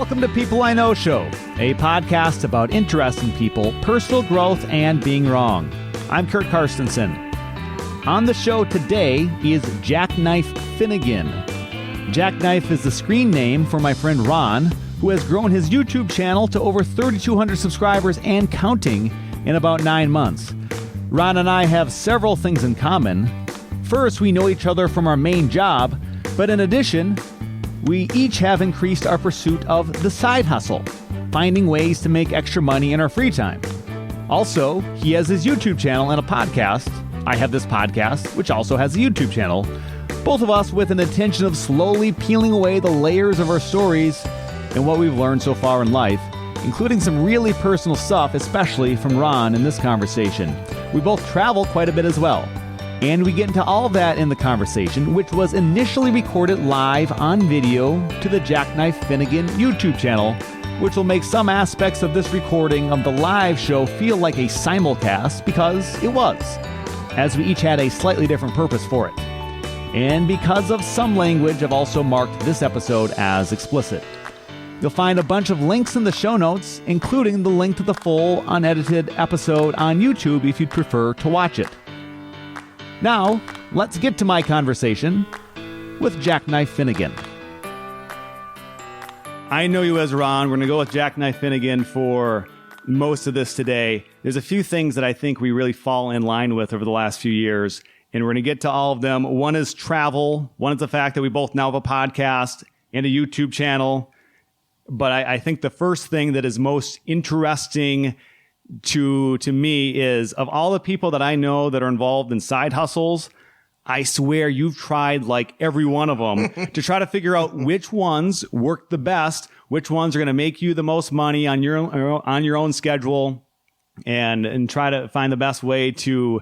Welcome to People I Know Show, a podcast about interesting people, personal growth, and being wrong. I'm Curt Karstensen. On the show today is Jackknife Finnegan. Jackknife is the screen name for my friend Ron, who has grown his YouTube channel to over 3,200 subscribers and counting in about 9 months. Ron and I have several things in common. First, we know each other from our main job, but in addition, we each have increased our pursuit of the side hustle, finding ways to make extra money in our free time. Also, he has his YouTube channel and a podcast. I have this podcast, which also has a YouTube channel. Both of us with an intention of slowly peeling away the layers of our stories and what we've learned so far in life, including some really personal stuff, especially from Ron in this conversation. We both travel quite a bit as well. And we get into all of that in the conversation, which was initially recorded live on video to the Jackknife Finnegan YouTube channel, which will make some aspects of this recording of the live show feel like a simulcast, because it was, as we each had a slightly different purpose for it. And because of some language, I've also marked this episode as explicit. You'll find a bunch of links in the show notes, including the link to the full unedited episode on YouTube if you'd prefer to watch it. Now, let's get to my conversation with Jackknife Finnegan. I know you as Ron. We're going to go with Jackknife Finnegan for most of this today. There's a few things that I think we really fall in line with over the last few years, and we're going to get to all of them. One is travel. One is the fact that we both now have a podcast and a YouTube channel. But I think the first thing that is most interesting to me is, of all the people that I know that are involved in side hustles, I swear you've tried like every one of them to try to figure out which ones work the best, which ones are going to make you the most money on your own schedule, and try to find the best way to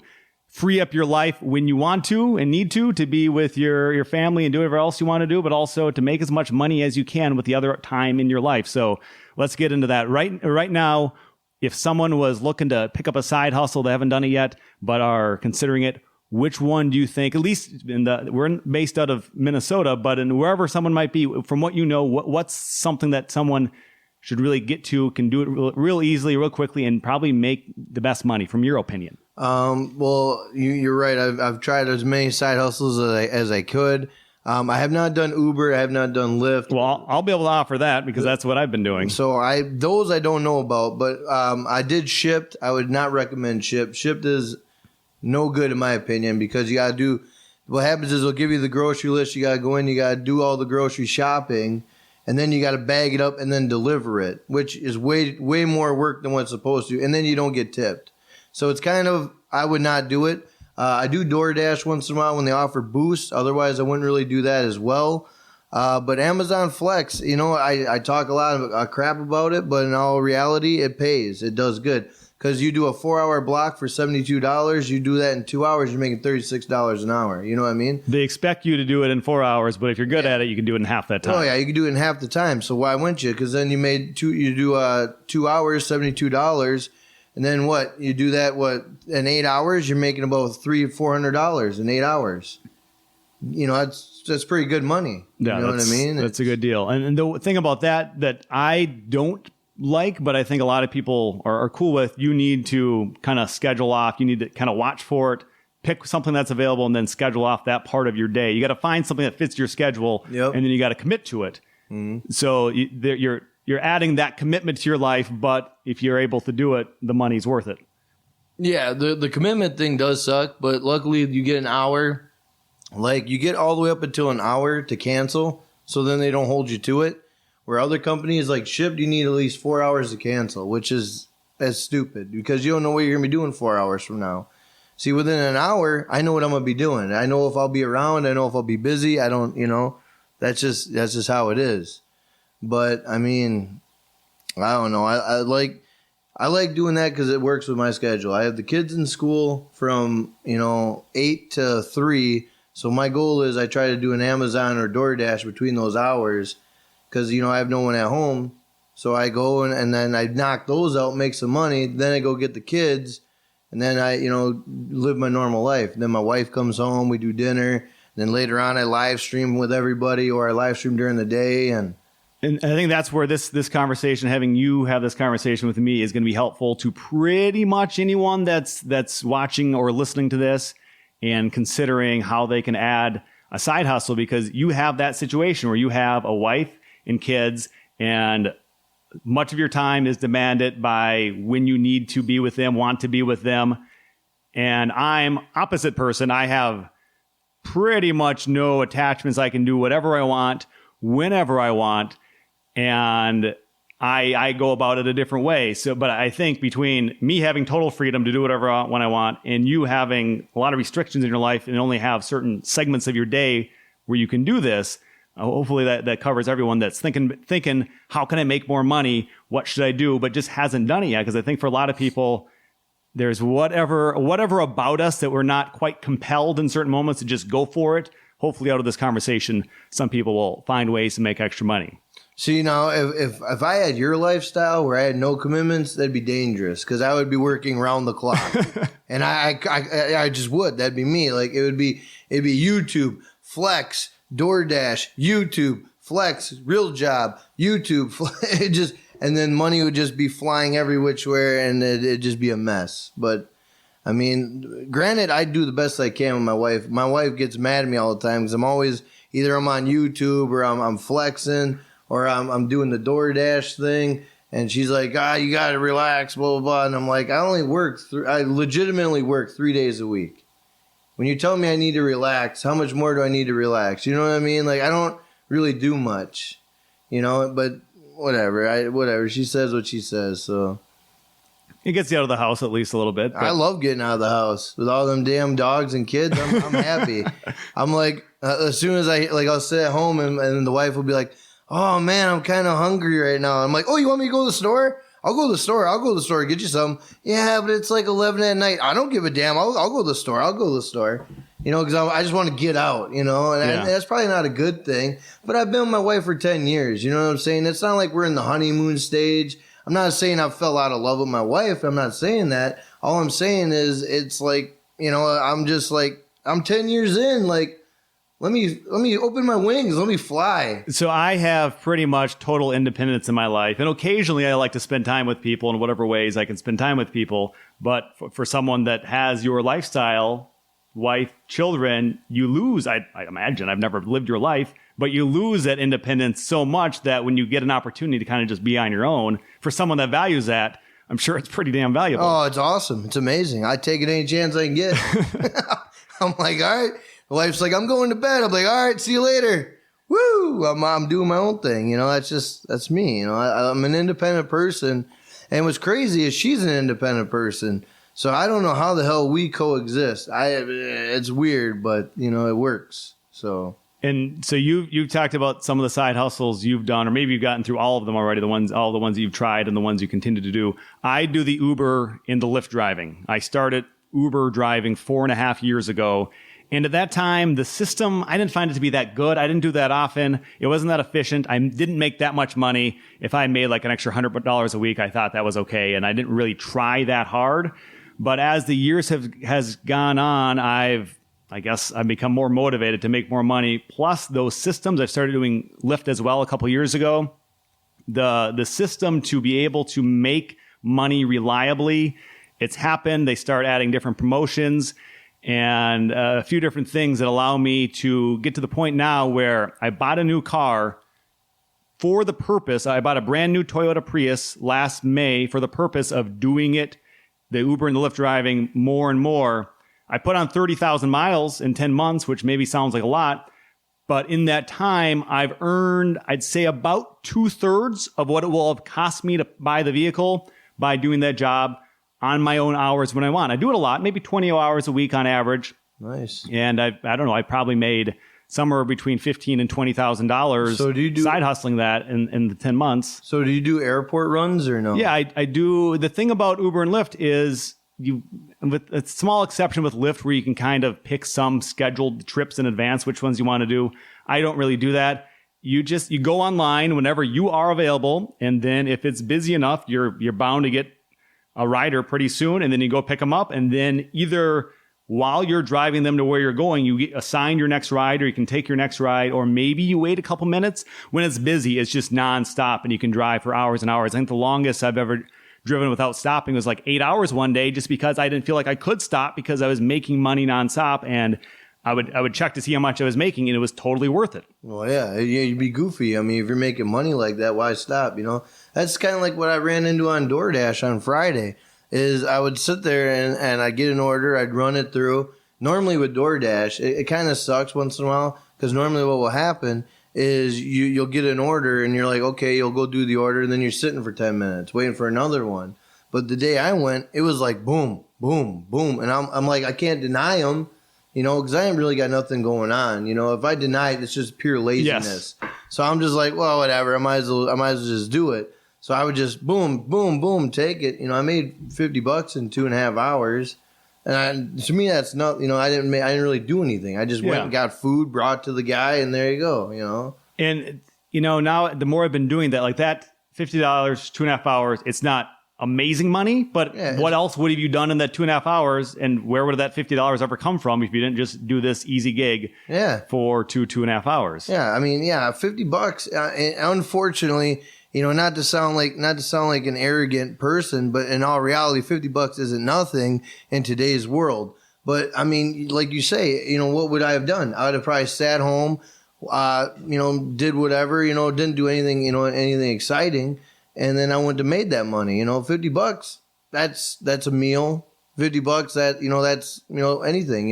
free up your life when you want to and need to be with your family and do whatever else you want to do, but also to make as much money as you can with the other time in your life. So let's get into that. Right now, if someone was looking to pick up a side hustle, they haven't done it yet, but are considering it, which one do you think, at least we're based out of Minnesota, but in wherever someone might be, from what you know, what's something that someone should really get to, can do it real easily, real quickly, and probably make the best money, from your opinion? Well, you're right. I've tried as many side hustles as I could. I have not done Uber. I have not done Lyft. Well, I'll be able to offer that because that's what I've been doing. So those I don't know about, but I did Shipt. I would not recommend Shipt. Shipt is no good in my opinion, because you got to do, what happens is they'll give you the grocery list. You got to go in, you got to do all the grocery shopping, and then you got to bag it up and then deliver it, which is way more work than what it's supposed to. And then you don't get tipped. So it's kind of, I would not do it. I do DoorDash once in a while when they offer boosts. Otherwise, I wouldn't really do that as well. But Amazon Flex, I talk a lot of crap about it, but in all reality, it pays. It does good. Because you do a 4-hour block for $72. You do that in 2 hours, you're making $36 an hour. You know what I mean? They expect you to do it in 4 hours, but if you're good at it, you can do it in half that time. Oh, yeah, you can do it in half the time. So why wouldn't you? Because then you do 2 hours, $72. And then what? You do that, in 8 hours, you're making about $300-400 in 8 hours. That's pretty good money. Yeah, you know what I mean? That's a good deal. And the thing about that I don't like, but I think a lot of people are cool with, you need to kind of schedule off. You need to kind of watch for it, pick something that's available, and then schedule off that part of your day. You got to find something that fits your schedule, and then you got to commit to it. Mm-hmm. So you're adding that commitment to your life, but if you're able to do it, the money's worth it. Yeah, the commitment thing does suck, but luckily you get an hour. Like, you get all the way up until an hour to cancel, so then they don't hold you to it. Where other companies like Shipt, you need at least 4 hours to cancel, which is stupid, because you don't know what you're going to be doing 4 hours from now. See, within an hour, I know what I'm going to be doing. I know if I'll be around. I know if I'll be busy. I don't, that's just how it is. But I mean, I don't know. I like doing that because it works with my schedule. I have the kids in school from 8 to 3. So my goal is I try to do an Amazon or DoorDash between those hours, because I have no one at home. So I go and then I knock those out, make some money. Then I go get the kids, and then I live my normal life. Then my wife comes home, we do dinner. Then later on I live stream with everybody, or I live stream during the day. And And I think that's where this conversation, having you have this conversation with me, is going to be helpful to pretty much anyone that's watching or listening to this and considering how they can add a side hustle, because you have that situation where you have a wife and kids, and much of your time is demanded by when you need to be with them, want to be with them. And I'm opposite person. I have pretty much no attachments. I can do whatever I want, whenever I want. And I go about it a different way. So, but I think between me having total freedom to do whatever I want when I want, and you having a lot of restrictions in your life and only have certain segments of your day where you can do this, hopefully that covers everyone that's thinking, how can I make more money? What should I do? But just hasn't done it yet. Because I think for a lot of people, there's whatever about us that we're not quite compelled in certain moments to just go for it. Hopefully out of this conversation, some people will find ways to make extra money. See, now, if I had your lifestyle where I had no commitments, that'd be dangerous, because I would be working round the clock, and I just would. That'd be me. Like it'd be YouTube, flex, DoorDash, YouTube, flex, real job, YouTube, and then money would just be flying every which way, and it'd just be a mess. But I mean, granted, I do the best I can with my wife. My wife gets mad at me all the time because I'm always either I'm on YouTube or I'm flexing. Or I'm doing the DoorDash thing, and she's like, you got to relax, blah, blah, blah. And I'm like, I legitimately work 3 days a week. When you tell me I need to relax, how much more do I need to relax? You know what I mean? Like, I don't really do much, but whatever. She says what she says, so. It gets you out of the house at least a little bit. I love getting out of the house. With all them damn dogs and kids, I'm happy. I'm like, as soon as I'll sit at home, and the wife will be like, oh, man, I'm kind of hungry right now. I'm like, oh, you want me to go to the store? I'll go to the store and get you some. Yeah, but it's like 11 at night. I don't give a damn. I'll go to the store. Because I just want to get out, and that's probably not a good thing. But I've been with my wife for 10 years. You know what I'm saying? It's not like we're in the honeymoon stage. I'm not saying I fell out of love with my wife. I'm not saying that. All I'm saying is it's like, I'm just like, I'm 10 years in, like, let me open my wings. Let me fly. So I have pretty much total independence in my life. And occasionally I like to spend time with people in whatever ways I can spend time with people. But for someone that has your lifestyle, wife, children, you lose. I imagine, I've never lived your life, but you lose that independence so much that when you get an opportunity to kind of just be on your own, for someone that values that, I'm sure it's pretty damn valuable. Oh, it's awesome. It's amazing. I take it any chance I can get. I'm like, all right. My wife's like, I'm going to bed. I'm like, all right, see you later. Woo! I'm doing my own thing. That's me. I'm an independent person. And what's crazy is she's an independent person. So I don't know how the hell we coexist. It's weird, but it works. So. And so you've talked about some of the side hustles you've done, or maybe you've gotten through all of them already, all the ones you've tried and the ones you continue to do. I do the Uber and the Lyft driving. I started Uber driving 4.5 years ago. And at that time, the system, I didn't find it to be that good. I didn't do that often. It wasn't that efficient. I didn't make that much money. If I made like an extra $100 a week, I thought that was okay. And I didn't really try that hard. But as the years has gone on, I've become more motivated to make more money. Plus those systems, I started doing Lyft as well a couple years ago. The system to be able to make money reliably, it's happened. They start adding different promotions and a few different things that allow me to get to the point now where I bought a new car for the purpose. I bought a brand new Toyota Prius last May for the purpose of doing it, the Uber and the Lyft driving more and more. I put on 30,000 miles in 10 months, which maybe sounds like a lot. But in that time, I've earned, I'd say, about 2/3 of what it will have cost me to buy the vehicle by doing that job on my own hours when I want. I do it a lot, maybe 20 hours a week on average. Nice. And I don't know, I probably made somewhere between $15,000 and $20,000 side hustling that in the 10 months. So do you do airport runs or no? Yeah, I do. The thing about Uber and Lyft is with a small exception with Lyft where you can kind of pick some scheduled trips in advance, which ones you want to do. I don't really do that. You go online whenever you are available. And then if it's busy enough, you're bound to get a rider pretty soon, and then you go pick them up, and then either while you're driving them to where you're going, you get assigned your next ride, or you can take your next ride, or maybe you wait a couple minutes. When it's busy, it's just nonstop and you can drive for hours and hours. I think the longest I've ever driven without stopping was like 8 hours one day, just because I didn't feel like I could stop because I was making money nonstop, and I would check to see how much I was making, and it was totally worth it. Well, yeah, you'd be goofy. I mean, if you're making money like that, why stop? That's kind of like what I ran into on DoorDash on Friday. Is I would sit there and I'd get an order, I'd run it through. Normally with DoorDash, it kind of sucks once in a while, because normally what will happen is you'll get an order and you're like, okay, you'll go do the order, and then you're sitting for 10 minutes waiting for another one. But the day I went, it was like boom, boom, boom. And I'm like, I can't deny them, because I ain't really got nothing going on. If I deny it, it's just pure laziness. Yes. So I'm just like, well, whatever, I might as well just do it. So I would just boom, boom, boom, take it. I made $50 in 2.5 hours, and to me that's not. I didn't really do anything. I just went and got food, brought to the guy, and there you go. And now the more I've been doing that, like that $50, 2.5 hours, it's not amazing money, but what else would have you done in that 2.5 hours, and where would that $50 ever come from if you didn't just do this easy gig for 2.5 hours? Yeah, I mean, $50. Unfortunately. Not to sound like an arrogant person, but in all reality, $50 isn't nothing in today's world. But I mean, like you say, what would I have done? I would have probably sat home, did whatever, didn't do anything, anything exciting, and then I went to made that money. $50, that's a meal. $50, that's anything.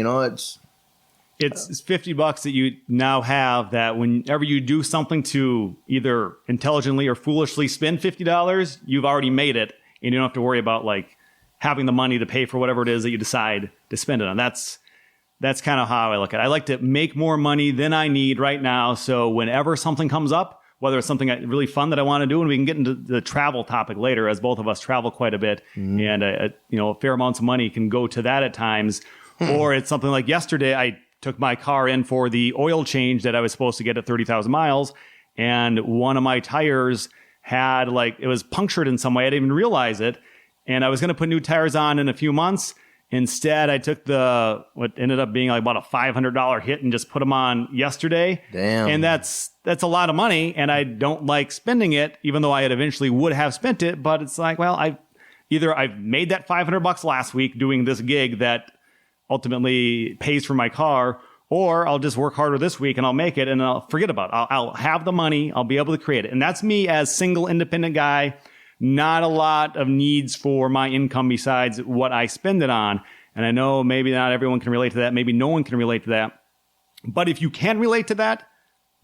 It's $50 that you now have, that whenever you do something to either intelligently or foolishly spend $50, you've already made it, and you don't have to worry about like having the money to pay for whatever it is that you decide to spend it on. That's kind of how I look at it. I like to make more money than I need right now, so whenever something comes up, whether it's something really fun that I want to do, and we can get into the travel topic later, as both of us travel quite a bit, and fair amounts of money can go to that at times, or it's something like yesterday, I took my car in for the oil change that I was supposed to get at 30,000 miles. And one of my tires had it was punctured in some way. I didn't even realize it. And I was going to put new tires on in a few months. Instead, I took what ended up being like about a $500 hit and just put them on yesterday. Damn. And that's a lot of money. And I don't like spending it, even though I had eventually would have spent it. But it's like, well, I've made that $500 last week doing this gig that ultimately pays for my car, or I'll just work harder this week and I'll make it and I'll forget about it. I'll have the money. I'll be able to create it. And that's me as single independent guy. Not a lot of needs for my income besides what I spend it on. And I know maybe not everyone can relate to that. Maybe no one can relate to that. But if you can relate to that,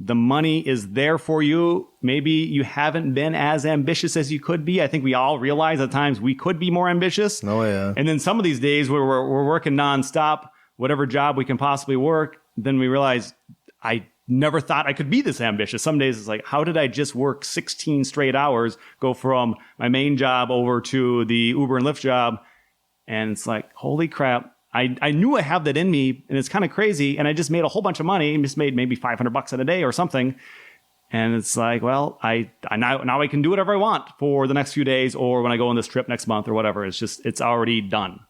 the money is there for you. Maybe you haven't been as ambitious as you could be. I think we all realize at times we could be more ambitious. Oh, yeah. And then some of these days where we're working nonstop, whatever job we can possibly work, then we realize I never thought I could be this ambitious. Some days it's like, how did I just work 16 straight hours, go from my main job over to the Uber and Lyft job? And it's like, holy crap. I knew I have that in me, and it's kind of crazy. And I just made a whole bunch of money, just made maybe $500 in a day or something. And it's like, well, now I can do whatever I want for the next few days, or when I go on this trip next month or whatever. It's already done.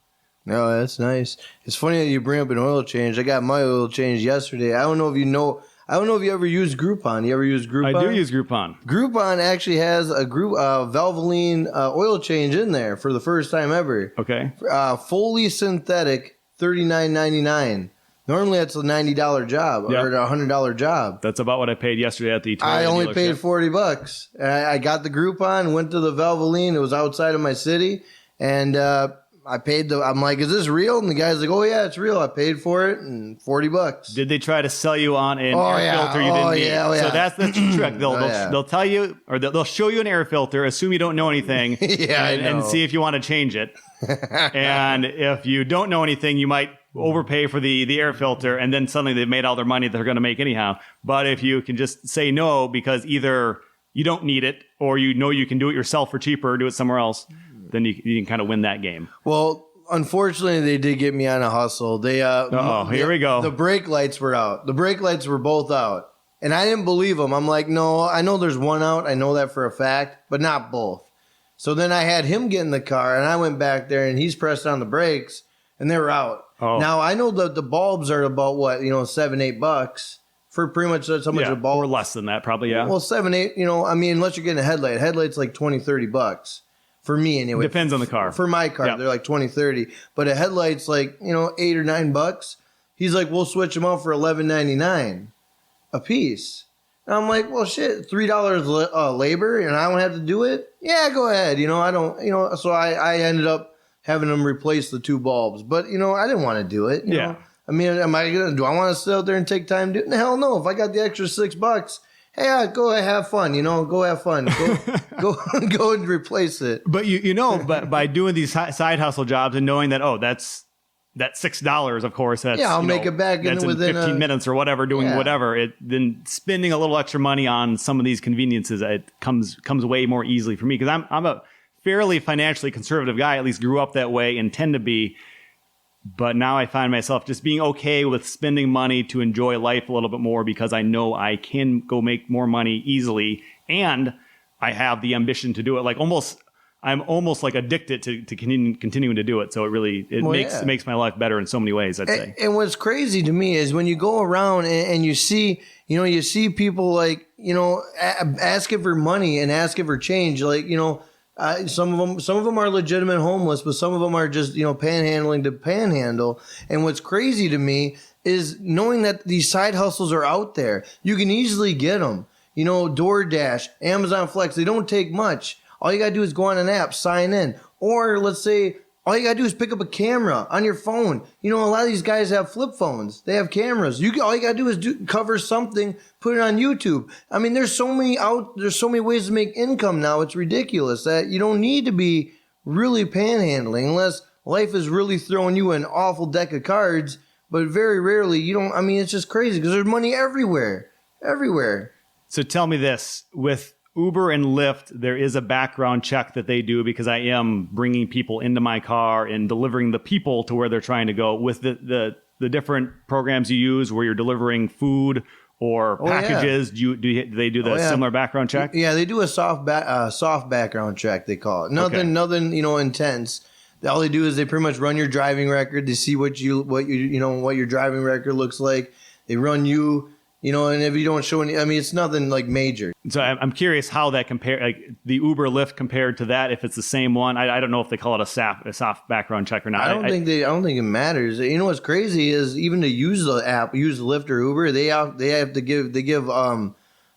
No, that's nice. It's funny that you bring up an oil change. I got my oil change yesterday. I don't know if you ever use Groupon. You ever use Groupon? I do use Groupon. Groupon actually has a Valvoline oil change in there for the first time ever. Okay. Fully synthetic, $39.99. Normally that's a $90 job or a $100 job. That's about what I paid yesterday at the Toyota I only dealership. paid $40. I got the Groupon, went to the Valvoline. It was outside of my city, and I paid I'm like, is this real? And the guy's like, oh yeah, it's real. I paid for it, and $40. Did they try to sell you on an air filter you didn't need? Oh, yeah. So that's the trick. They'll tell you, or they'll show you an air filter, assume you don't know anything, and see if you want to change it. And if you don't know anything, you might overpay for the air filter, and then suddenly they've made all their money that they're going to make anyhow. But if you can just say no because either you don't need it, or you know you can do it yourself for cheaper, or do it somewhere else, then you can kind of win that game. Well, unfortunately, they did get me on a hustle. Here we go. The brake lights were out. The brake lights were both out. And I didn't believe them. I'm like, no, I know there's one out. I know that for a fact, but not both. So then I had him get in the car, and I went back there, and he's pressed on the brakes. and they were out. Oh. Now I know that the bulbs are about what, $7-8 for pretty much that's how much a bulb. Or less than that, probably. Yeah. Well, 7-8. I mean, unless you're getting a headlight. Headlight's like $20-$30 for me anyway. Depends on the car. For my car, they're like $20-$30. But a headlight's like $8 or $9. He's like, we'll switch them out for $11.99 a piece. And I'm like, well, shit, $3 labor, and I don't have to do it. Yeah, go ahead. I don't. So I ended up having them replace the 2 bulbs. But, I didn't want to do it. You know? I mean, do I want to sit out there and take time to do it? Hell no. If I got the extra $6, hey, go ahead, have fun. Go have fun. Go and replace it. But but by doing these side hustle jobs and knowing that, that's $6, of course. That's, I'll make it back within 15 minutes or whatever, doing whatever. Then spending a little extra money on some of these conveniences, it comes way more easily for me, because I'm a fairly financially conservative guy. At least grew up that way and tend to be. But now I find myself just being okay with spending money to enjoy life a little bit more, because I know I can go make more money easily, and I have the ambition to do it. I'm almost like addicted to continuing to do it. So it makes my life better in so many ways, I'd say. And what's crazy to me is when you go around and you see people like, asking for money and asking for change, like, some of them are legitimate homeless, but some of them are just, panhandling to panhandle. And what's crazy to me is knowing that these side hustles are out there. You can easily get them. DoorDash, Amazon Flex, they don't take much. All you got to do is go on an app, sign in. Or let's say all you got to do is pick up a camera on your phone. A lot of these guys have flip phones. They have cameras. All you got to do is cover something, put it on YouTube. I mean, there's so many ways to make income now. It's ridiculous that you don't need to be really panhandling unless life is really throwing you an awful deck of cards. But very rarely you don't. I mean, it's just crazy because there's money everywhere. So tell me this, with Uber and Lyft, there is a background check that they do, because I am bringing people into my car and delivering the people to where they're trying to go. With the different programs you use where you're delivering food or packages, do they do the similar background check? Yeah, they do a soft background check, they call it. Nothing intense. All they do is they pretty much run your driving record. They see what your driving record looks like. They run you. And if you don't show any, I mean, it's nothing like major. So I'm curious how that compare, like the Uber Lyft compared to that, if it's the same one. I don't know if they call it a soft background check or not. I don't think it matters. What's crazy is even to use the app, use Lyft or Uber, they have to give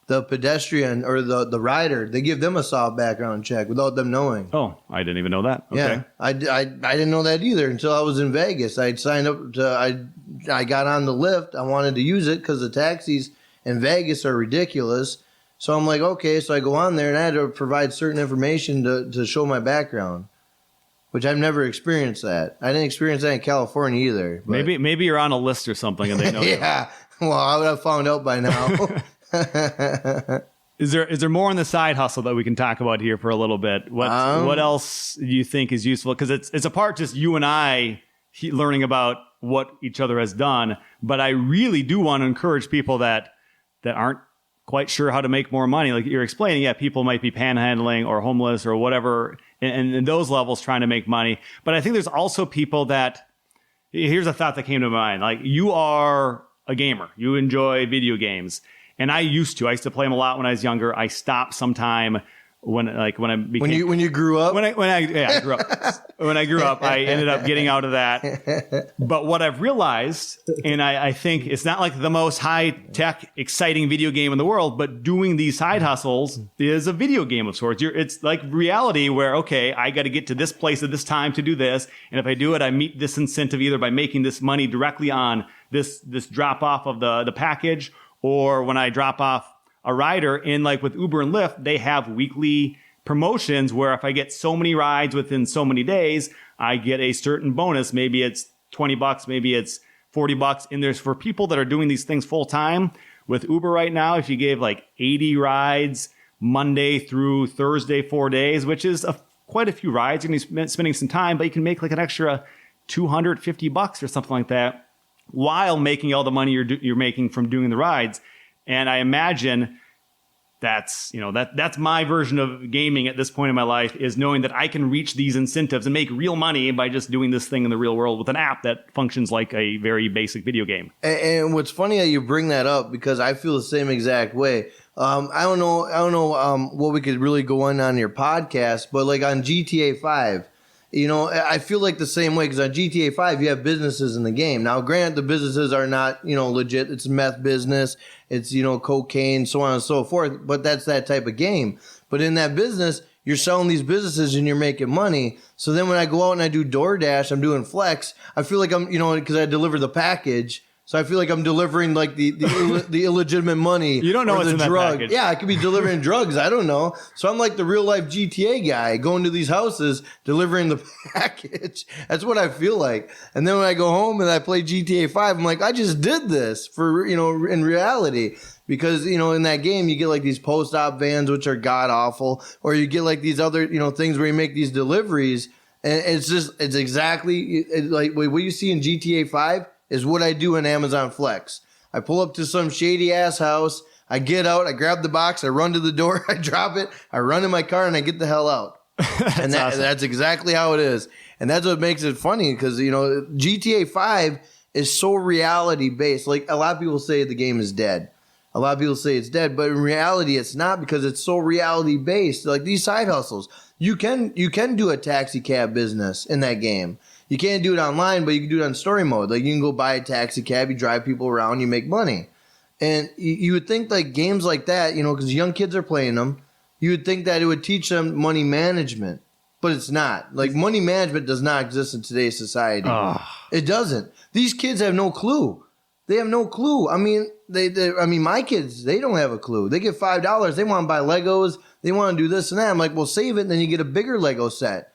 the pedestrian or the rider, they give them a soft background check without them knowing. Oh, I didn't even know that. Okay. Yeah, I didn't know that either until I was in Vegas. I'd signed up I got on the Lyft. I wanted to use it because the taxis in Vegas are ridiculous. So I'm like, okay. So I go on there and I had to provide certain information to show my background, which I've never experienced that. I didn't experience that in California either. But maybe you're on a list or something and they know. Yeah. Well, I would have found out by now. Is there more on the side hustle that we can talk about here for a little bit? What else do you think is useful? Because it's a part just you and I learning about what each other has done. But I really do want to encourage people that aren't quite sure how to make more money. Like you're explaining, yeah, people might be panhandling or homeless or whatever, and in those levels trying to make money. But I think there's also people that, here's a thought that came to mind. Like you are a gamer. You enjoy video games. And I used to play them a lot when I was younger. I stopped sometime when I became, when you grew up. I grew up. When I grew up, I ended up getting out of that. But what I've realized, and I think it's not like the most high tech, exciting video game in the world, but doing these side hustles is a video game of sorts. It's like reality where, okay, I got to get to this place at this time to do this, and if I do it, I meet this incentive either by making this money directly on this drop off of the package, or when I drop off a rider. And like with Uber and Lyft, they have weekly promotions where if I get so many rides within so many days, I get a certain bonus. Maybe it's $20, maybe it's $40. And there's for people that are doing these things full time. With Uber right now, if you gave like 80 rides Monday through Thursday, 4 days, which is quite a few rides, you're going to be spending some time, but you can make like an extra $250 or something like that, while making all the money you're making from doing the rides. And I imagine that's my version of gaming at this point in my life, is knowing that I can reach these incentives and make real money by just doing this thing in the real world with an app that functions like a very basic video game. And what's funny that you bring that up, because I feel the same exact way. I don't know what we could really go on your podcast, but like on GTA 5, I feel like the same way, because on GTA 5 you have businesses in the game. Now, granted, the businesses are not legit. It's a meth business. It's cocaine, so on and so forth. But that's that type of game. But in that business, you're selling these businesses and you're making money. So then when I go out and I do DoorDash, I'm doing Flex. I feel like I'm because I deliver the package. So I feel like I'm delivering like the illegitimate money. You don't know what's in that package. Yeah, I could be delivering drugs. I don't know. So I'm like the real life GTA guy going to these houses, delivering the package. That's what I feel like. And then when I go home and I play GTA 5, I'm like, I just did this for, in reality. Because, in that game, you get like these post-op vans, which are god awful. Or you get like these other, things where you make these deliveries. And it's exactly like what you see in GTA 5. Is what I do in Amazon Flex. I pull up to some shady ass house. I get out. I grab the box. I run to the door. I drop it. I run in my car and I get the hell out. And that's exactly how it is. And that's what makes it funny, because GTA 5 is so reality based. Like, a lot of people say the game is dead. A lot of people say it's dead, but in reality it's not, because it's so reality based. Like these side hustles, you can do a taxi cab business in that game. You can't do it online, but you can do it on story mode. Like, you can go buy a taxi cab, you drive people around, you make money. And you would think like games like that, because young kids are playing them, you would think that it would teach them money management, but it's not. Like, money management does not exist in today's society. It doesn't. These kids have no clue. They have no clue. I mean, my kids, they don't have a clue. They get $5. They want to buy Legos. They want to do this and that. I'm like, well, save it, and then you get a bigger Lego set.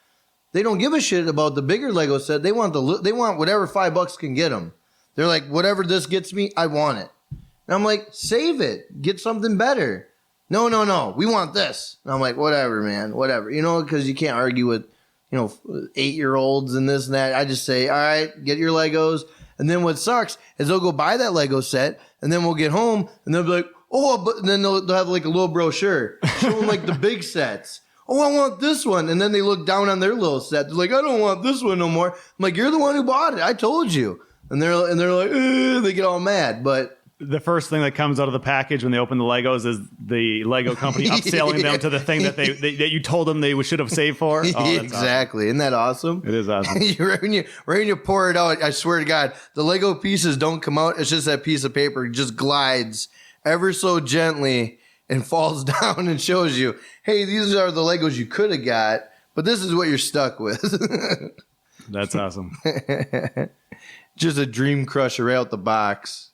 They don't give a shit about the bigger Lego set. They want whatever $5 can get them. They're like, whatever this gets me, I want it. And I'm like, save it. Get something better. No. We want this. And I'm like, whatever, man. Whatever. Because you can't argue with, 8-year-olds and this and that. I just say, all right, get your Legos. And then what sucks is they'll go buy that Lego set, and then we'll get home, and they'll be like, oh, but then they'll have like a little brochure. Show them like the big sets. Oh, I want this one. And then they look down on their little set. They're like, I don't want this one no more. I'm like, you're the one who bought it. I told you. And they're like, they get all mad. But the first thing that comes out of the package when they open the Legos is the Lego company upselling them to the thing that that you told them they should have saved for. Oh, exactly. Awesome. Isn't that awesome? It is awesome. right when you pour it out, I swear to God, the Lego pieces don't come out. It's just that piece of paper just glides ever so gently and falls down and shows you, hey, these are the Legos you could have got, but this is what you're stuck with. That's awesome. Just a dream crusher right out the box.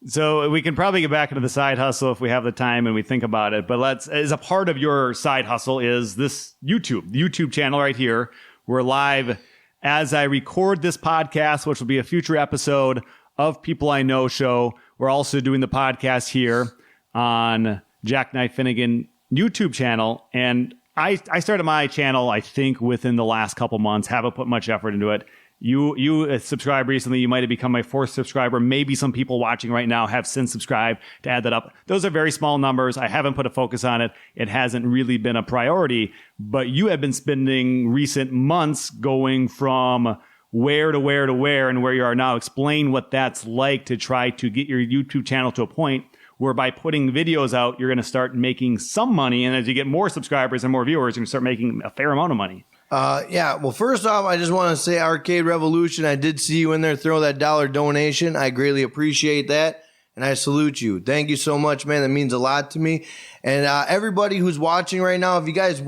So we can probably get back into the side hustle if we have the time and we think about it. But as a part of your side hustle is this the YouTube channel right here. We're live as I record this podcast, which will be a future episode of People I Know show. We're also doing the podcast here on Jackknife Finnegan YouTube channel. And I started my channel, I think, within the last couple months. Haven't put much effort into it. You subscribed recently. You might have become my 4th subscriber. Maybe some people watching right now have since subscribed. To add that up, those are very small numbers. I haven't put a focus on it. It hasn't really been a priority. But you have been spending recent months going from where to where to where and where you are now. Explain what that's like to try to get your YouTube channel to a point where by putting videos out, you're going to start making some money. And as you get more subscribers and more viewers, you're going to start making a fair amount of money. Well, first off, I just want to say Arcade Revolution, I did see you in there throw that $1 donation. I greatly appreciate that. And I salute you. Thank you so much, man. That means a lot to me. And everybody who's watching right now, if you guys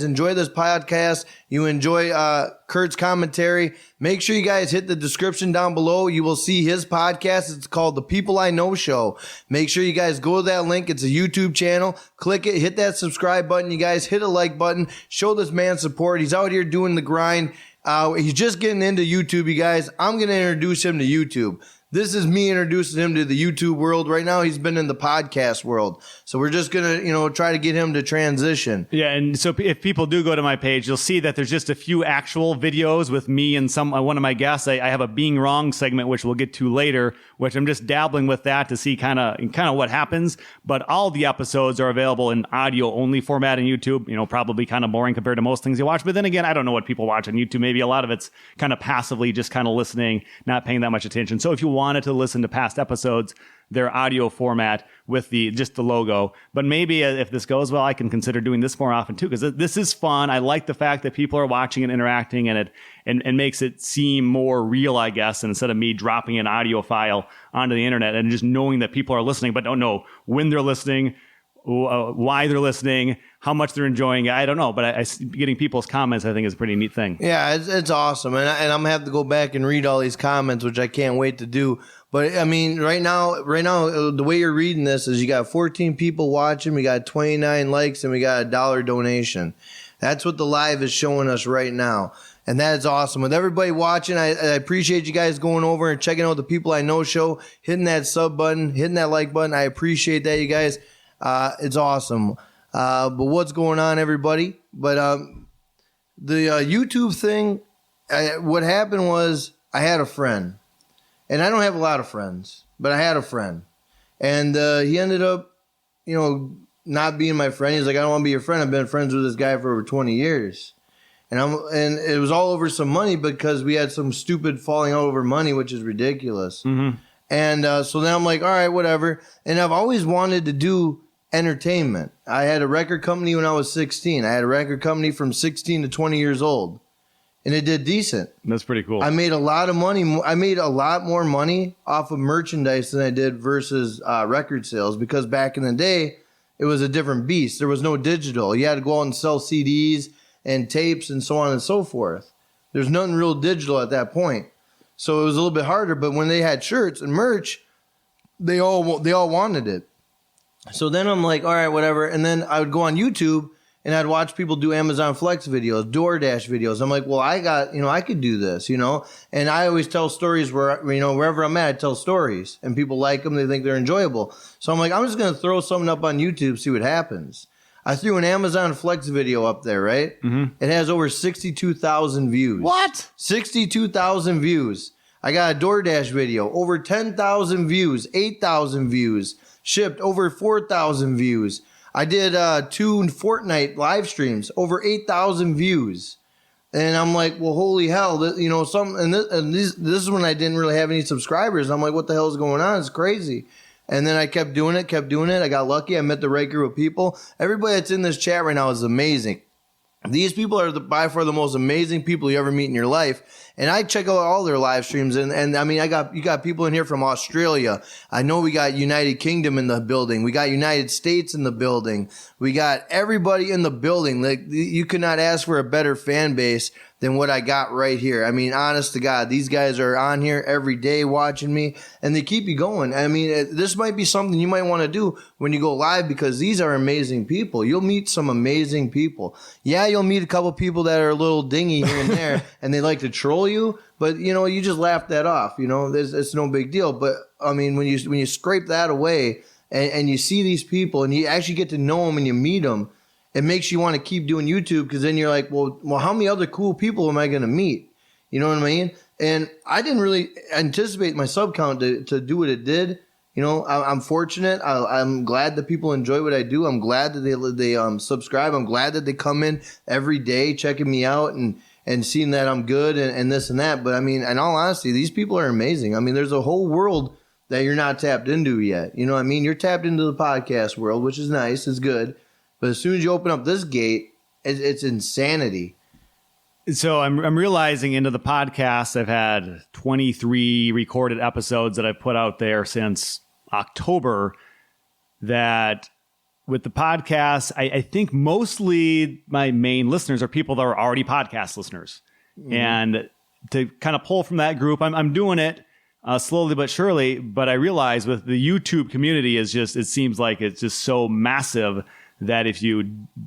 enjoy this podcast, you enjoy Curt's commentary, make sure you guys hit the description down below. You will see his podcast. It's called The People I Know Show. Make sure you guys go to that link. It's a YouTube channel. Click it. Hit that subscribe button. You guys hit a like button. Show this man support. He's out here doing the grind. He's just getting into YouTube, you guys. I'm going to introduce him to YouTube. this is me introducing him to the YouTube world. Right now, he's been in the podcast world. So we're just going to, try to get him to transition. Yeah, and so if people do go to my page, you'll see that there's just a few actual videos with me and one of my guests. I have a Being Wrong segment, which we'll get to later, which I'm just dabbling with that to see kind of what happens. But all the episodes are available in audio-only format on YouTube. Probably kind of boring compared to most things you watch. But then again, I don't know what people watch on YouTube. Maybe a lot of it's kind of passively just kind of listening, not paying that much attention. So if you wanted to listen to past episodes, they're audio format with just the logo. But maybe if this goes well, I can consider doing this more often too, because this is fun. I like the fact that people are watching and interacting, and it makes it seem more real, I guess, instead of me dropping an audio file onto the internet and just knowing that people are listening, but don't know when they're listening, why they're listening, how much they're enjoying it. I don't know, but getting people's comments, I think, is a pretty neat thing. Yeah, it's awesome. And I'm going to have to go back and read all these comments, which I can't wait to do. But, I mean, right now, the way you're reading this is you got 14 people watching, we got 29 likes, and we got a $1 donation. That's what the live is showing us right now. And that is awesome. With everybody watching, I appreciate you guys going over and checking out the People I Know show, hitting that sub button, hitting that like button. I appreciate that, you guys. It's awesome. But what's going on, everybody? But the YouTube thing, what happened was I had a friend. And I don't have a lot of friends, but I had a friend. And he ended up, not being my friend. He's like, I don't want to be your friend. I've been friends with this guy for over 20 years. And it was all over some money because we had some stupid falling out over money, which is ridiculous. Mm-hmm. And so then I'm like, all right, whatever. And I've always wanted to do entertainment. I had a record company when I was 16. I had a record company from 16 to 20 years old. And it did decent. That's pretty cool. I made a lot of money. I made a lot more money off of merchandise than I did versus record sales, because back in the day, it was a different beast. There was no digital. You had to go out and sell CDs and tapes and so on and so forth. There's nothing real digital at that point. So it was a little bit harder. But when they had shirts and merch, they all wanted it. So then I'm like, all right, whatever. And then I would go on YouTube and I'd watch people do Amazon Flex videos, DoorDash videos. I'm like, well, I could do this, And I always tell stories where, wherever I'm at, I tell stories. And people like them. They think they're enjoyable. So I'm like, I'm just going to throw something up on YouTube, see what happens. I threw an Amazon Flex video up there, right? Mm-hmm. It has over 62,000 views. What? 62,000 views. I got a DoorDash video, over 10,000 views, 8,000 views, shipped over 4,000 views. I did 2 Fortnite live streams, over 8,000 views. And I'm like, well, holy hell, this is when I didn't really have any subscribers. I'm like, what the hell is going on? It's crazy. And then I kept doing it. I got lucky. I met the right group of people. Everybody that's in this chat right now is amazing. These people are by far the most amazing people you ever meet in your life. And I check out all their live streams. And I mean, you got people in here from Australia. I know we got United Kingdom in the building. We got United States in the building. We got everybody in the building. Like, you could not ask for a better fan base than what I got right here. I mean, honest to God, these guys are on here every day watching me, and they keep you going. I mean, this might be something you might want to do when you go live, because these are amazing people. You'll meet some amazing people. Yeah, you'll meet a couple people that are a little dingy here and there, and they like to troll you, but, you just laugh that off. It's no big deal. But, I mean, when you scrape that away and you see these people and you actually get to know them and you meet them, it makes you want to keep doing YouTube, because then you're like, well, how many other cool people am I going to meet? You know what I mean? And I didn't really anticipate my sub count to do what it did. I'm fortunate. I'm glad that people enjoy what I do. I'm glad that they subscribe. I'm glad that they come in every day checking me out and seeing that I'm good and this and that. But I mean, in all honesty, these people are amazing. I mean, there's a whole world that you're not tapped into yet. You know what I mean? You're tapped into the podcast world, which is nice. It's good. But as soon as you open up this gate, it's insanity. So I'm realizing into the podcast, I've had 23 recorded episodes that I've put out there since October, that with the podcast, I think mostly my main listeners are people that are already podcast listeners. Mm-hmm. And to kind of pull from that group, I'm doing it slowly but surely. But I realize with the YouTube community it seems like it's just so massive that if you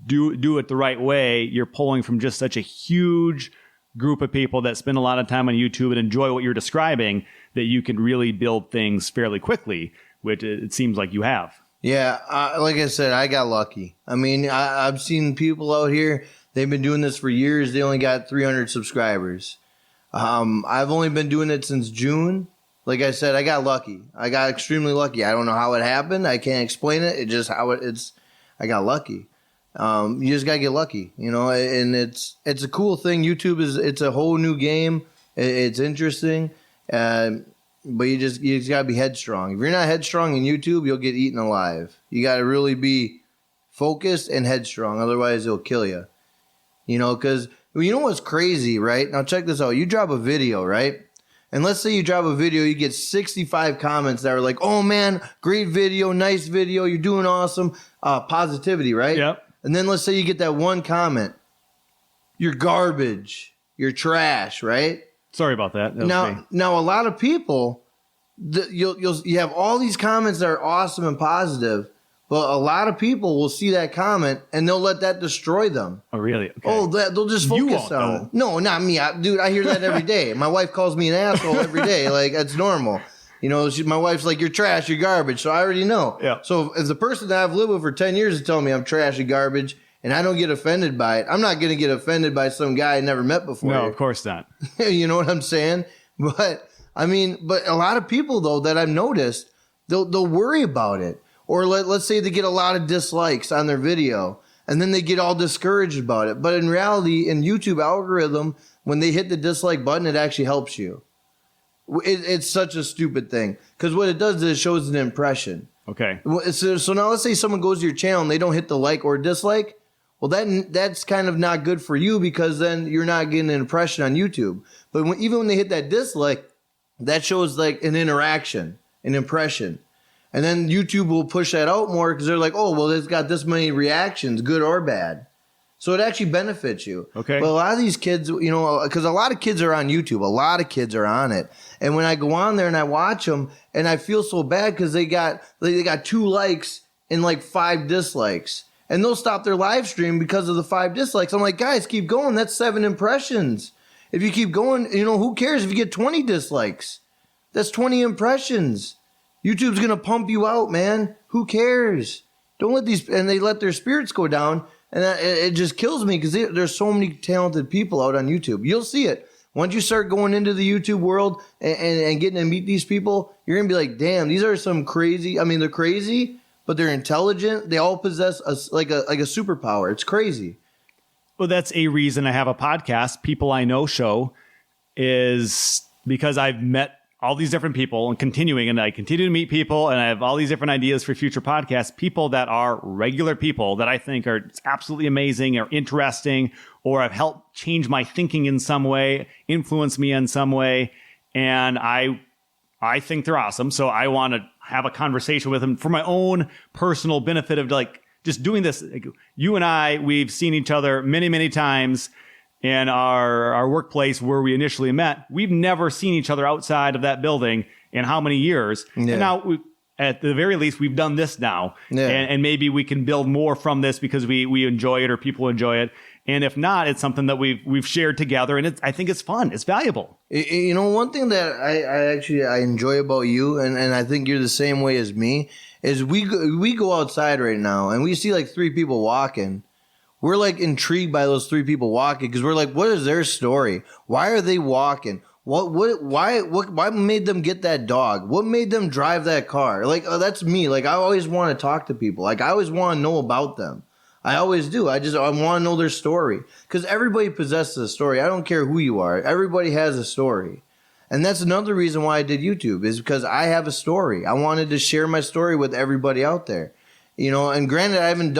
do it the right way, you're pulling from just such a huge group of people that spend a lot of time on YouTube and enjoy what you're describing, that you can really build things fairly quickly, which it seems like you have. Yeah, like I said, I got lucky. I mean, I've seen people out here, they've been doing this for years. They only got 300 subscribers. I've only been doing it since June. Like I said, I got lucky. I got extremely lucky. I don't know how it happened. I can't explain it. It's just how it's. I got lucky. You just gotta get lucky, you know. And it's a cool thing. YouTube it's a whole new game. It's interesting, but you just gotta be headstrong. If you're not headstrong in YouTube, you'll get eaten alive. You gotta really be focused and headstrong. Otherwise, it'll kill you. You know, because you know what's crazy, right? Now check this out. You drop a video, right? And let's say you drop a video, you get 65 comments that are like, oh man, great video, nice video, you're doing awesome. Positivity, right? Yep. And then let's say you get that one comment, you're garbage, you're trash, right? Sorry about that. Now a lot of people, you have all these comments that are awesome and positive, but a lot of people will see that comment and they'll let that destroy them. Oh, really? Okay. Oh, they'll just focus on it. No, not me. Dude, I hear that every day. My wife calls me an asshole every day. Like, that's normal. You know, my wife's like, you're trash, you're garbage. So I already know. Yeah. So if the person that I've lived with for 10 years is telling me I'm trash and garbage and I don't get offended by it, I'm not going to get offended by some guy I never met before. No, of course not. You know what I'm saying? But, I mean, but a lot of people, though, that I've noticed, they'll worry about it. Or let's say they get a lot of dislikes on their video and then they get all discouraged about it. But in reality, in YouTube algorithm, when they hit the dislike button, it actually helps you. It's such a stupid thing because what it does is it shows an impression. Okay. So now let's say someone goes to your channel and they don't hit the like or dislike. Well, that's kind of not good for you because then you're not getting an impression on YouTube. But even when they hit that dislike, that shows like an interaction, an impression. And then YouTube will push that out more because they're like, oh, well, it's got this many reactions, good or bad. So it actually benefits you. Okay. But a lot of these kids, you know, because a lot of kids are on YouTube. A lot of kids are on it. And when I go on there and I watch them and I feel so bad because they got 2 likes and like 5 dislikes. And they'll stop their live stream because of the 5 dislikes. I'm like, guys, keep going. That's 7 impressions. If you keep going, you know, who cares if you get 20 dislikes? That's 20 impressions. YouTube's going to pump you out, man. Who cares? Don't let and they let their spirits go down. And it just kills me because there's so many talented people out on YouTube. You'll see it. Once you start going into the YouTube world and getting to meet these people, you're going to be like, damn, these are some crazy. I mean, they're crazy, but they're intelligent. They all possess like a superpower. It's crazy. Well, that's a reason I have a podcast, People I Know Show, is because I've met all these different people and I continue to meet people and I have all these different ideas for future podcasts, people that are regular people that I think are absolutely amazing or interesting or have helped change my thinking in some way, influence me in some way. And I think they're awesome. So I want to have a conversation with them for my own personal benefit of like just doing this. Like, you and I, we've seen each other many, many times in our workplace where we initially met. We've never seen each other outside of that building in how many years? Yeah. And now, at the very least, we've done this now. Yeah. And maybe we can build more from this because we enjoy it or people enjoy it. And if not, it's something that we've shared together. And I think it's fun. It's valuable. You know, one thing that I enjoy about you, and I think you're the same way as me, is we go outside right now and we see like 3 people walking. We're like intrigued by those 3 people walking because we're like, what is their story? Why are they walking? Why made them get that dog? What made them drive that car? Like, that's me. Like, I always want to talk to people. Like, I always want to know about them. I always do. I want to know their story because everybody possesses a story. I don't care who you are. Everybody has a story. And that's another reason why I did YouTube is because I have a story. I wanted to share my story with everybody out there. You know, and granted, I haven't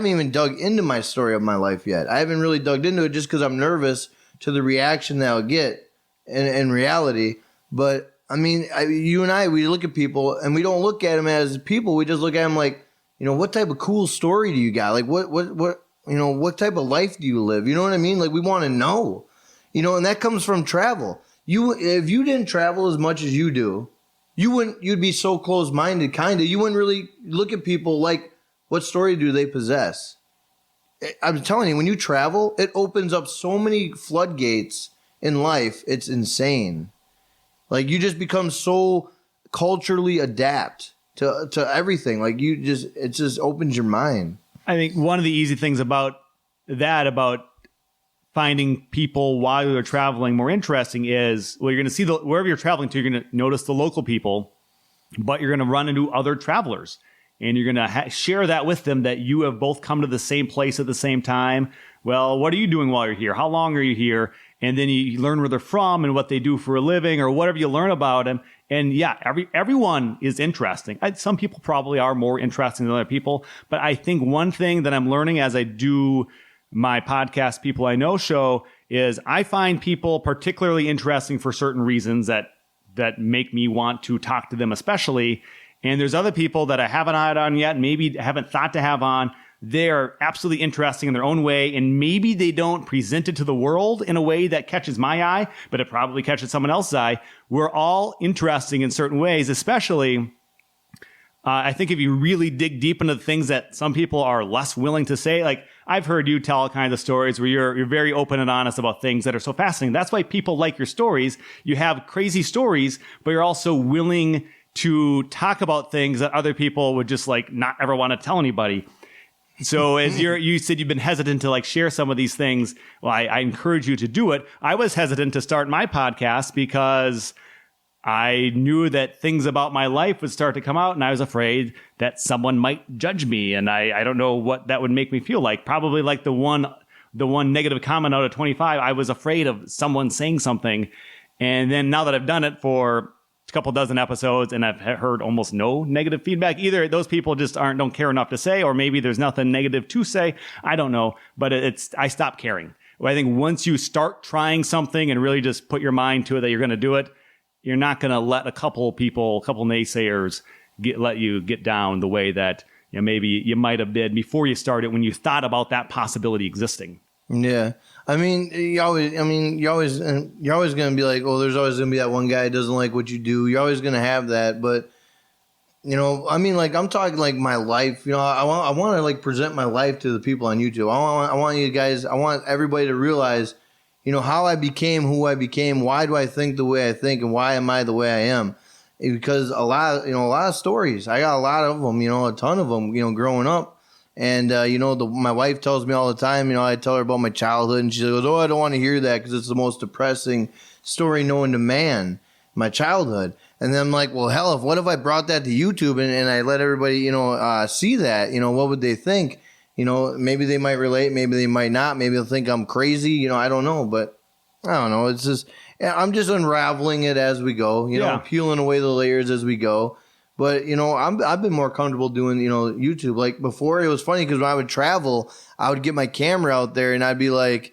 even dug into my story of my life yet. I haven't really dug into it just because I'm nervous to the reaction that I'll get in reality. But I mean, you and I, we look at people and we don't look at them as people. We just look at them like, you know, what type of cool story do you got? Like what, you know, what type of life do you live? You know what I mean? Like we want to know, you know, and that comes from travel. If you didn't travel as much as you do, you'd be so closed-minded, kind of. You wouldn't really look at people like, what story do they possess? I'm telling you, when you travel, it opens up so many floodgates in life, it's insane. Like, you just become so culturally adapt to everything. Like, it just opens your mind. I think one of the easy things about finding people while you're traveling more interesting is, well, you're going to see wherever you're traveling to, you're going to notice the local people, but you're going to run into other travelers. And you're going to share that with them, that you have both come to the same place at the same time. Well, what are you doing while you're here? How long are you here? And then you learn where they're from and what they do for a living, or whatever you learn about them. And yeah, everyone is interesting. Some people probably are more interesting than other people. But I think one thing that I'm learning as I do my podcast People I Know show is I find people particularly interesting for certain reasons that make me want to talk to them especially. And there's other people that I haven't had on yet, maybe haven't thought to have on. They're absolutely interesting in their own way, and maybe they don't present it to the world in a way that catches my eye, but it probably catches someone else's eye. We're all interesting in certain ways, especially I think if you really dig deep into the things that some people are less willing to say. Like, I've heard you tell all kinds of stories where you're very open and honest about things that are so fascinating. That's why people like your stories. You have crazy stories, but you're also willing to talk about things that other people would just like not ever want to tell anybody. So as you said, you've been hesitant to like share some of these things. Well, I encourage you to do it. I was hesitant to start my podcast because I knew that things about my life would start to come out, and I was afraid that someone might judge me. And I don't know what that would make me feel like. Probably like the one negative comment out of 25, I was afraid of someone saying something. And then now that I've done it for a couple dozen episodes and I've heard almost no negative feedback, either those people just don't care enough to say, or maybe there's nothing negative to say. I don't know, but I stopped caring. Well, I think once you start trying something and really just put your mind to it that you're going to do it, you're not going to let a couple naysayers let you get down the way that maybe you might have did before you started, when you thought about that possibility existing. Yeah. I mean, you're always going to be like, oh, there's always going to be that one guy who doesn't like what you do. You're always going to have that. But, I mean, like, I'm talking like my life. I want to like present my life to the people on YouTube. I want you guys, I want everybody to realize, how I became who I became. Why do I think the way I think, and why am I the way I am? Because a lot of stories. I got a lot of them, a ton of them, growing up. And, my wife tells me all the time, I tell her about my childhood, and she goes, oh, I don't want to hear that because it's the most depressing story known to man, my childhood. And then I'm like, well, hell, what if I brought that to YouTube and I let everybody, see that, what would they think? Maybe they might relate, maybe they might not, maybe they'll think I'm crazy, I don't know, but I don't know. It's just, I'm just unraveling it as we go, peeling away the layers as we go. But, I've been more comfortable doing, YouTube. Like, before, it was funny because when I would travel, I would get my camera out there and I'd be like,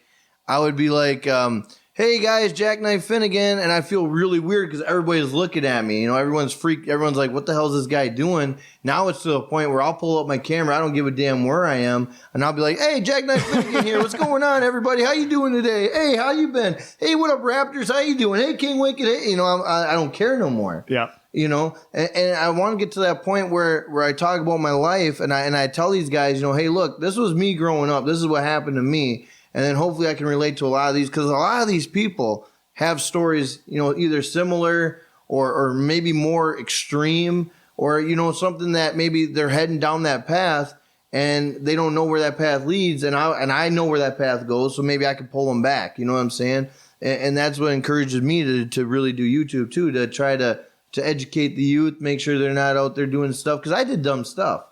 hey guys, Jackknife Finnegan. And I feel really weird because everybody's looking at me. Everyone's freaked. Everyone's like, what the hell is this guy doing? Now it's to the point where I'll pull up my camera. I don't give a damn where I am. And I'll be like, hey, Jackknife Finnegan here. What's going on, everybody? How you doing today? Hey, how you been? Hey, what up, Raptors? How you doing? Hey, King Wicked. Hey, I don't care no more. Yeah. And I want to get to that point where I talk about my life and I tell these guys, hey, look, this was me growing up. This is what happened to me. And then hopefully I can relate to a lot of these, because a lot of these people have stories, either similar or maybe more extreme, or, something that maybe they're heading down that path and they don't know where that path leads. And I know where that path goes. So maybe I can pull them back. You know what I'm saying? And that's what encourages me to really do YouTube too, to try to educate the youth, make sure they're not out there doing stuff. Because I did dumb stuff.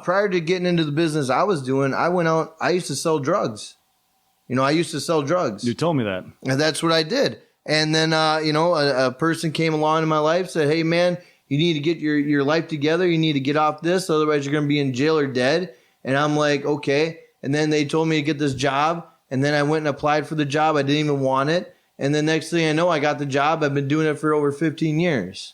Prior to getting into the business I was doing, I used to sell drugs. I used to sell drugs. You told me that. And that's what I did. And then, a person came along in my life, said, hey, man, you need to get your life together. You need to get off this. Otherwise, you're going to be in jail or dead. And I'm like, okay. And then they told me to get this job. And then I went and applied for the job. I didn't even want it. And the next thing I know, I got the job. I've been doing it for over 15 years.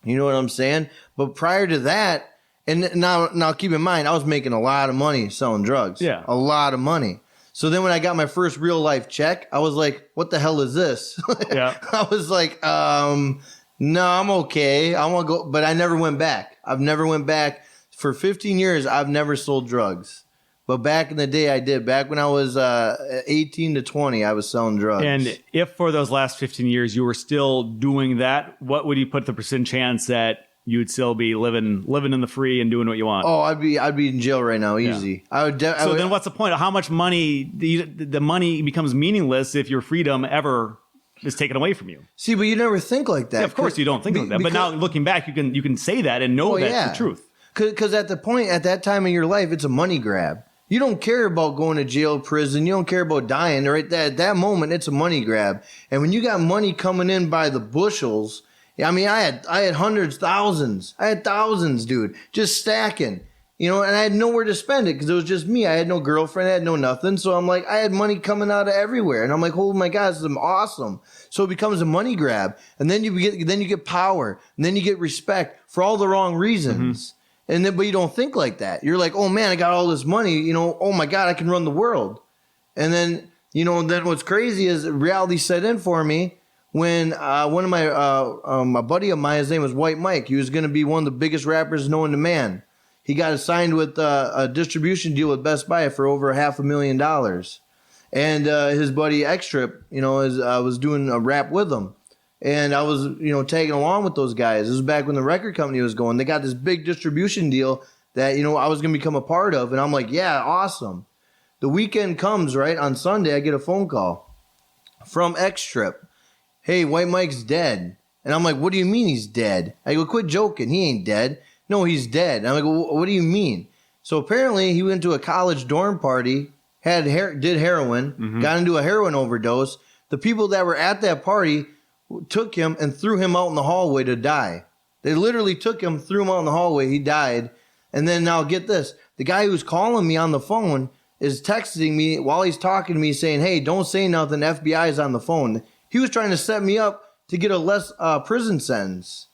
You know what I'm saying? But prior to that, and now keep in mind, I was making a lot of money selling drugs. Yeah. A lot of money. So then when I got my first real life check, I was like, what the hell is this? Yeah. I was like, no, I'm okay. I want to go. But I never went back. I've never went back. For 15 years, I've never sold drugs. But back in the day, I did. Back when I was 18 to 20, I was selling drugs. And if for those last 15 years you were still doing that, what would you put the percent chance that you would still be living in the free and doing what you want? Oh, I'd be in jail right now, easy. Yeah. Then what's the point of how much money? The money becomes meaningless if your freedom ever is taken away from you. See, but you never think like that. Yeah, of course you don't think like that. But now looking back, you can say that and know that's the truth. Because at that time in your life, it's a money grab. You don't care about going to jail, prison. You don't care about dying. Right at that moment, it's a money grab. And when you got money coming in by the bushels, I mean, I had hundreds, thousands. I had thousands, dude, just stacking. And I had nowhere to spend it because it was just me. I had no girlfriend. I had no nothing. So I'm like, I had money coming out of everywhere. And I'm like, oh my God, this is awesome. So it becomes a money grab. And then you get power. And then you get respect for all the wrong reasons. Mm-hmm. But you don't think like that. You're like, oh man, I got all this money. Oh my God, I can run the world. And then, then what's crazy is reality set in for me when one of my buddy of mine, his name was White Mike. He was going to be one of the biggest rappers known to man. He got signed with a distribution deal with Best Buy for over $500,000. And his buddy X-Trip, was doing a rap with him. And I was, tagging along with those guys. This was back when the record company was going. They got this big distribution deal that, I was going to become a part of. And I'm like, yeah, awesome. The weekend comes, right? On Sunday, I get a phone call from X-Trip. Hey, White Mike's dead. And I'm like, what do you mean he's dead? I go, quit joking. He ain't dead. No, he's dead. And I'm like, well, what do you mean? So apparently he went to a college dorm party, did heroin, got into a heroin overdose. The people that were at that party took him and threw him out in the hallway to die. They literally took him, threw him out in the hallway. He died. And then now get this. The guy who's calling me on the phone is texting me while he's talking to me saying, hey, don't say nothing. FBI is on the phone. He was trying to set me up to get a less prison sentence.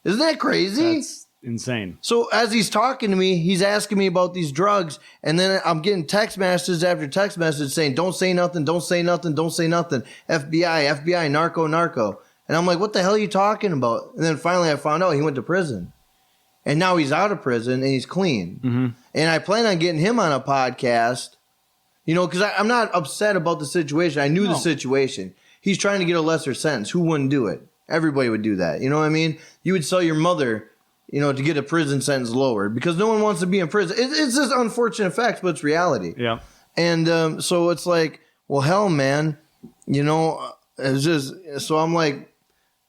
Isn't that crazy? That's insane. So as he's talking to me, he's asking me about these drugs. And then I'm getting text messages after text message saying, don't say nothing, don't say nothing, don't say nothing. FBI, narco. And I'm like, what the hell are you talking about? And then finally I found out he went to prison. And now he's out of prison and he's clean. Mm-hmm. And I plan on getting him on a podcast, because I'm not upset about the situation. I knew the situation. He's trying to get a lesser sentence. Who wouldn't do it? Everybody would do that. You know what I mean? You would sell your mother, to get a prison sentence lowered because no one wants to be in prison. It's just unfortunate facts, but it's reality. Yeah. And so it's like, well, hell, man, it's just, so I'm like,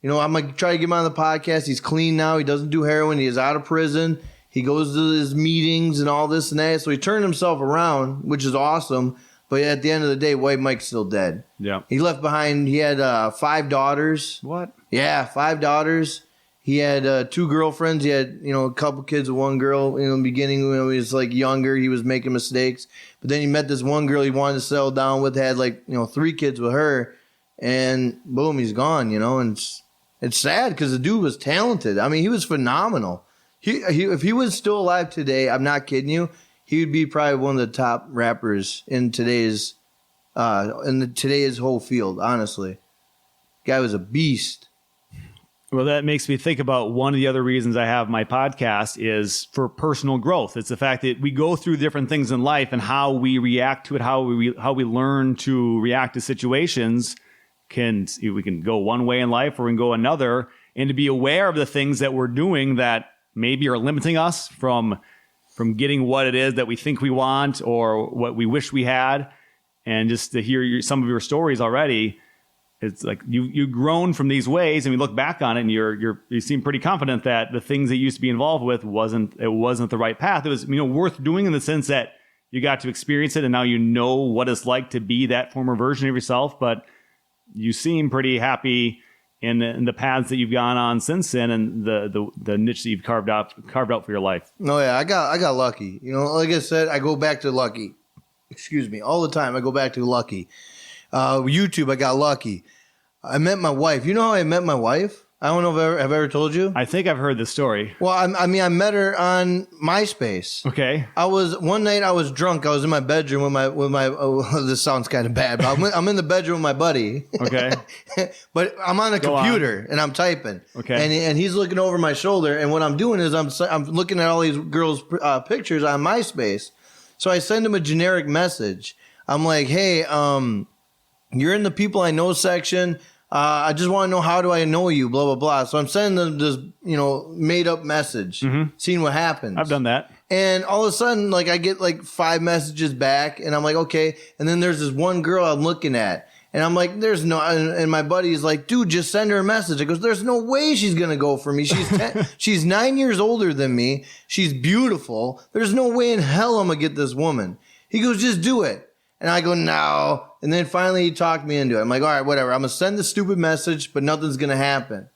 I'm going to try to get him on the podcast. He's clean now. He doesn't do heroin. He is out of prison. He goes to his meetings and all this and that. So he turned himself around, which is awesome. But at the end of the day, White Mike's still dead. Yeah. He left behind, he had 5 daughters. What? Yeah, 5 daughters. He had 2 girlfriends. He had, a couple kids with one girl. In the beginning, when he was like younger, he was making mistakes. But then he met this one girl he wanted to settle down with, had 3 kids with her. And boom, he's gone, and it's sad because the dude was talented. I mean, he was phenomenal. If he was still alive today, I'm not kidding you, he would be probably one of the top rappers in today's whole field, honestly. Guy was a beast. Well, that makes me think about one of the other reasons I have my podcast is for personal growth. It's the fact that we go through different things in life and how we react to it, how we learn to react to situations. We can go one way in life or we can go another, and to be aware of the things that we're doing that maybe are limiting us from getting what it is that we think we want or what we wish we had. And just to hear some of your stories already, it's like you've grown from these ways, and we look back on it, and you seem pretty confident that the things that you used to be involved with wasn't the right path. It was worth doing in the sense that you got to experience it, and now you know what it's like to be that former version of yourself. But you seem pretty happy in the paths that you've gone on since then, and the niche that you've carved out for your life. Oh yeah, I got lucky. Like I said, I go back to lucky. Excuse me, all the time I go back to lucky. YouTube, I got lucky. I met my wife. You know how I met my wife? I don't know if I've ever told you. I think I've heard this story. Well, I met her on MySpace. Okay. One night I was drunk. I was in my bedroom with my. This sounds kind of bad, but I'm in the bedroom with my buddy. Okay. But I'm on a computer and I'm typing. Okay. And he's looking over my shoulder, and what I'm doing is I'm looking at all these girls' pictures on MySpace. So I send him a generic message. I'm like, hey, you're in the people I know section. I just want to know, how do I know you? Blah, blah, blah. So I'm sending them this, made up message, seeing what happens. I've done that. And all of a sudden, like, I get like 5 messages back, and I'm like, okay. And then there's this one girl I'm looking at, and I'm like, there's no, and my buddy's like, dude, just send her a message. I goes, there's no way she's going to go for me. She's she's 9 years older than me. She's beautiful. There's no way in hell I'm going to get this woman. He goes, just do it. And I go, no. And then finally he talked me into it. I'm like, all right, whatever. I'm going to send the stupid message, but nothing's going to happen.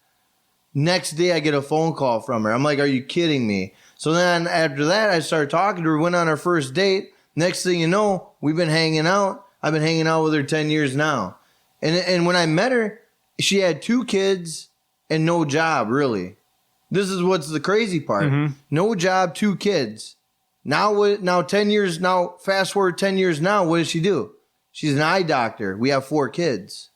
Next day, I get a phone call from her. I'm like, are you kidding me? So then after that, I started talking to her, went on our first date. Next thing you know, we've been hanging out. I've been hanging out with her 10 years now. And when I met her, she had 2 kids and no job, really. This is what's the crazy part. No job, 2 kids. Now 10 years, now fast forward 10 years now, what does she do? She's an eye doctor. We have 4 kids.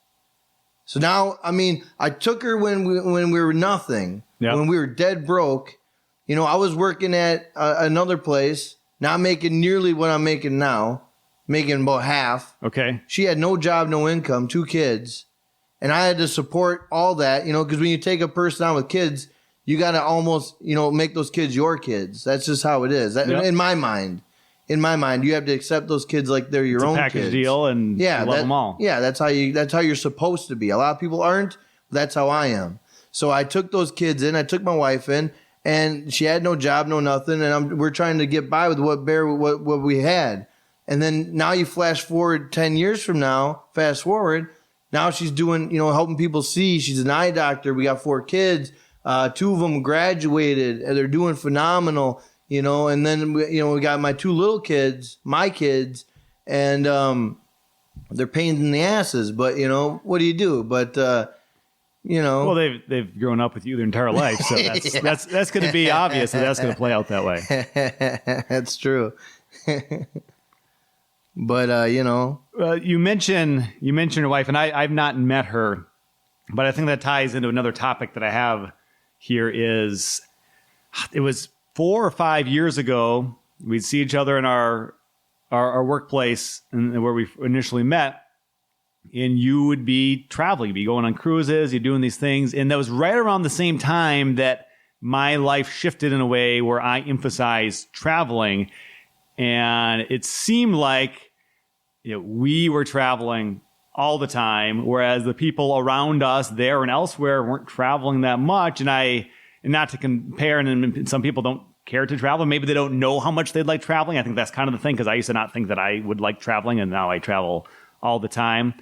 So now, I mean, I took her when we were nothing, when we were dead broke. I was working at another place, not making nearly what I'm making now, making about half. Okay. She had no job, no income, 2 kids. And I had to support all that, because when you take a person on with kids, you got to almost, make those kids your kids. That's just how it is. In my mind. You have to accept those kids like they're your own kids. Package deal, and love them all. Yeah, that's how you're supposed to be. A lot of people aren't. That's how I am. So I took those kids in. I took my wife in, and she had no job, no nothing, and we're trying to get by with what we had. And then now you flash forward 10 years from now. Fast forward, now she's doing, helping people see. She's an eye doctor. We got 4 kids. 2 of them graduated, and they're doing phenomenal. And then we got my 2 little kids, my kids, and they're pains in the asses. But what do you do? But well, they've grown up with you their entire life, so that's going to be obvious that that's going to play out that way. That's true. But you mentioned your wife, and I've not met her, but I think that ties into another topic that I have here. Is it was 4 or 5 years ago, we'd see each other in our workplace and where we initially met, and you would be traveling, you'd be going on cruises, you're doing these things. And that was right around the same time that my life shifted in a way where I emphasized traveling. And it seemed like we were traveling all the time, whereas the people around us there and elsewhere weren't traveling that much. And not to compare, and some people don't care to travel. Maybe they don't know how much they'd like traveling. I think that's kind of the thing, because I used to not think that I would like traveling, and now I travel all the time.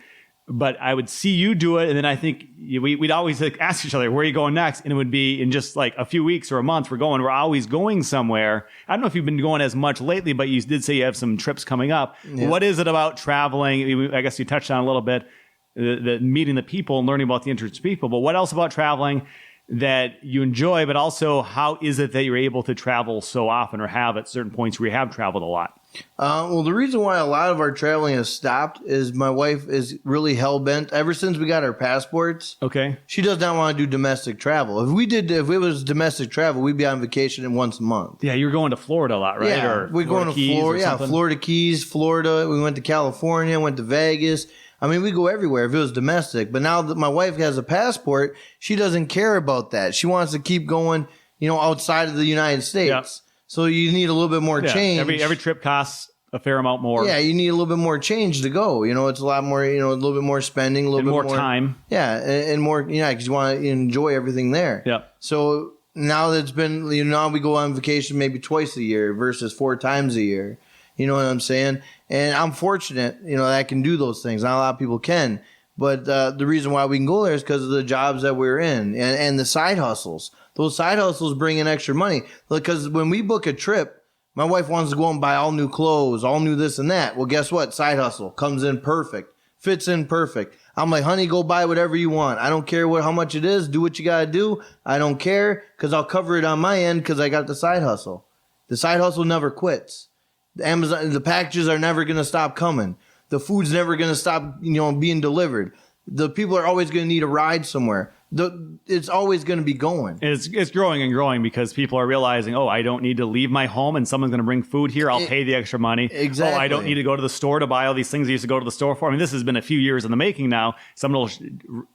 But I would see you do it, and then I think we'd always ask each other, where are you going next? And it would be in just like a few weeks or a month, we're always going somewhere. I don't know if you've been going as much lately, but you did say you have some trips coming up. Yeah. What is it about traveling? I guess you touched on a little bit, the meeting the people and learning about the interests of people. But what else about traveling that you enjoy, but also how is it that you're able to travel so often, or have at certain points where you have traveled a lot? Well, the reason why a lot of our traveling has stopped is my wife is really hell-bent. Ever since we got our passports, she does not want to do domestic travel. If it was domestic travel, we'd be on vacation once a month. Yeah, you're going to Florida a lot, right? Yeah, we're going to Florida. Yeah, Florida Keys, Florida. We went to California, went to Vegas. I mean, we go everywhere if it was domestic. But now that my wife has a passport, she doesn't care about that. She wants to keep going, outside of the United States. Yep. So you need a little bit more change. Every trip costs a fair amount more. Yeah, you need a little bit more change to go. It's a lot more, a little bit more spending, a little bit more time. Yeah, and more, because you want to enjoy everything there. Yeah. So now that it's been, now we go on vacation maybe twice a year versus 4 times a year. You know what I'm saying? And I'm fortunate, that I can do those things. Not a lot of people can. But the reason why we can go there is because of the jobs that we're in and the side hustles. Those side hustles bring in extra money. Because when we book a trip, my wife wants to go and buy all new clothes, all new this and that. Well, guess what? Side hustle comes in perfect, fits in perfect. I'm like, honey, go buy whatever you want. I don't care how much it is. Do what you got to do. I don't care, because I'll cover it on my end because I got the side hustle. The side hustle never quits. The packages are never going to stop coming. The food's never going to stop, being delivered. the people are always going to need a ride somewhere. It's always going to be going. It's growing and growing because people are realizing, oh, I don't need to leave my home and someone's going to bring food here. I'll pay the extra money. Exactly. Oh, I don't need to go to the store to buy all these things I used to go to the store for. I mean, this has been a few years in the making now. Someone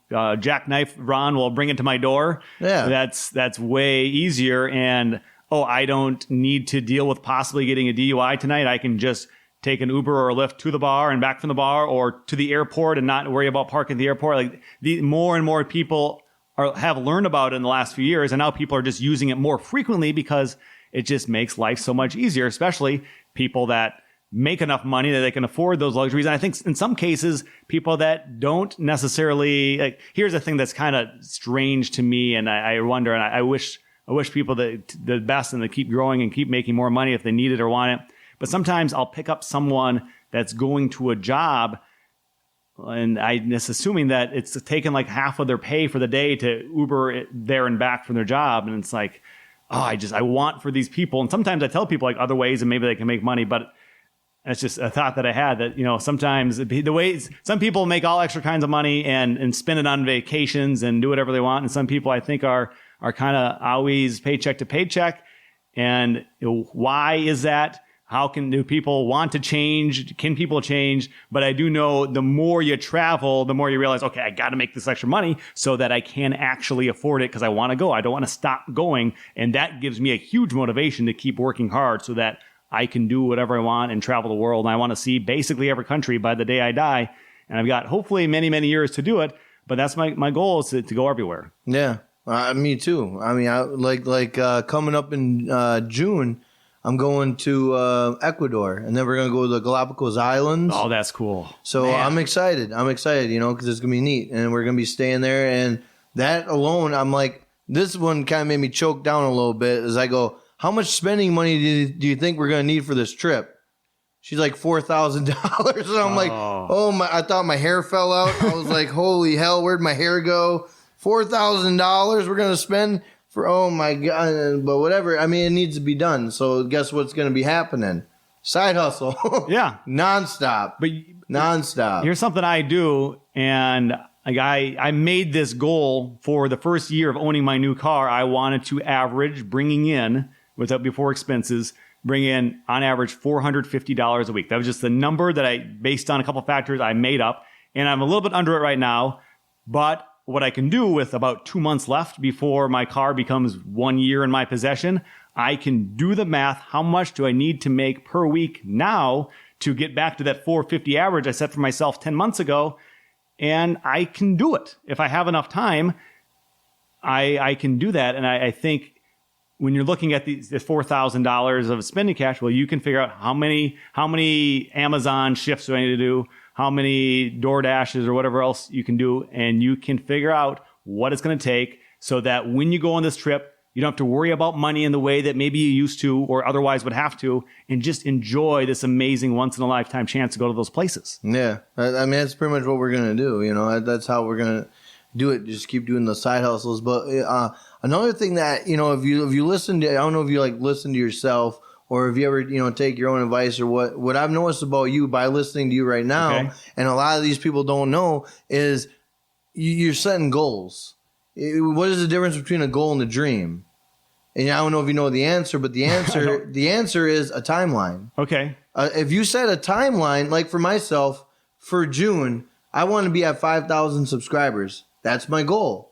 will Jackknife Ron will bring it to my door. Yeah. That's way easier. And, oh, I don't need to deal with possibly getting a DUI tonight. I can just take an Uber or a Lyft to the bar and back from the bar or to the airport and not worry about parking at the airport. Like more and more people have learned about it in the last few years, and now people are just using it more frequently because it just makes life so much easier, especially people that make enough money that they can afford those luxuries. And I think in some cases, people that don't necessarily, like, here's a thing that's kind of strange to me, and I wonder, and I wish people the best and they keep growing and keep making more money if they need it or want it. But sometimes I'll pick up someone that's going to a job, and I'm just assuming that it's taken like half of their pay for the day to Uber there and back from their job. And it's like, oh, I want for these people. And sometimes I tell people like other ways and maybe they can make money, but it's just a thought that I had that, sometimes the ways some people make all extra kinds of money and spend it on vacations and do whatever they want. And some people I think are kind of always paycheck to paycheck. And why is that? Do people want to change? Can people change? But I do know the more you travel, the more you realize, okay, I got to make this extra money so that I can actually afford it because I want to go. I don't want to stop going. And that gives me a huge motivation to keep working hard so that I can do whatever I want and travel the world. And I want to see basically every country by the day I die. And I've got hopefully many, many years to do it. But that's my goal is to go everywhere. Yeah, me too. I mean, coming up in June, I'm going to Ecuador, and then we're going to go to the Galapagos Islands. Oh, that's cool. So man. I'm excited, because it's going to be neat. And we're going to be staying there. And that alone, I'm like, this one kind of made me choke down a little bit as I go, how much spending money do you think we're going to need for this trip? She's like $4,000. And I'm like, oh my, I thought my hair fell out. I was like, holy hell, where'd my hair go? $4,000 we're going to spend? Oh my God, but whatever. I mean, it needs to be done. So guess what's going to be happening? Side hustle. Yeah. Nonstop. Nonstop. Here's something I do. And I made this goal for the first year of owning my new car. I wanted to average bringing in, before expenses, bring in on average $450 a week. That was just the number that based on a couple factors I made up. And I'm a little bit under it right now, but what I can do with about 2 months left before my car becomes 1 year in my possession, I can do the math. How much do I need to make per week now to get back to that 450 average I set for myself 10 months ago? And I can do it. If I have enough time, I can do that. And I think when you're looking at the $4,000 of spending cash, well, you can figure out how many Amazon shifts do I need to do, how many DoorDashes or whatever else you can do, and you can figure out what it's going to take so that when you go on this trip, you don't have to worry about money in the way that maybe you used to or otherwise would have to, and just enjoy this amazing once-in-a-lifetime chance to go to those places. Yeah. I mean, that's pretty much what we're going to do. That's how we're going to do it. Just keep doing the side hustles. But another thing that, if you listen to, I don't know if you listen to yourself or if you ever, take your own advice or what I've noticed about you by listening to you right now, okay, and a lot of these people don't know, is you're setting goals. What is the difference between a goal and a dream? And I don't know if you know the answer, but the answer is a timeline. Okay. If you set a timeline, like for myself, for June, I want to be at 5,000 subscribers. That's my goal.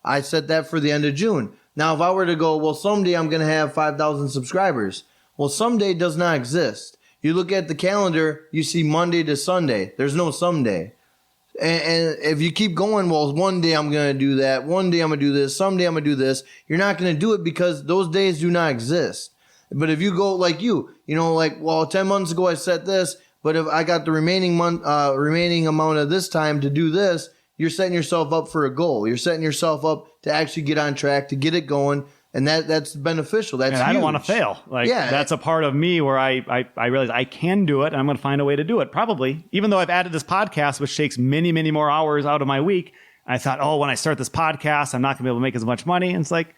I set that for the end of June. Now, if I were to go, well, someday I'm going to have 5,000 subscribers. Well, someday does not exist. You look at the calendar, you see Monday to Sunday. There's no someday. And if you keep going, well, one day I'm going to do that. One day I'm going to do this. Someday I'm going to do this. You're not going to do it because those days do not exist. But if you go like well, 10 months ago I set this, but if I got the remaining amount of this time to do this, you're setting yourself up for a goal. You're setting yourself up to actually get on track, to get it going. And that's beneficial. That's huge. I don't want to fail. That's a part of me where I realize I can do it, and I'm going to find a way to do it. Probably, even though I've added this podcast, which takes many, many more hours out of my week. I thought, when I start this podcast, I'm not going to be able to make as much money. And it's like,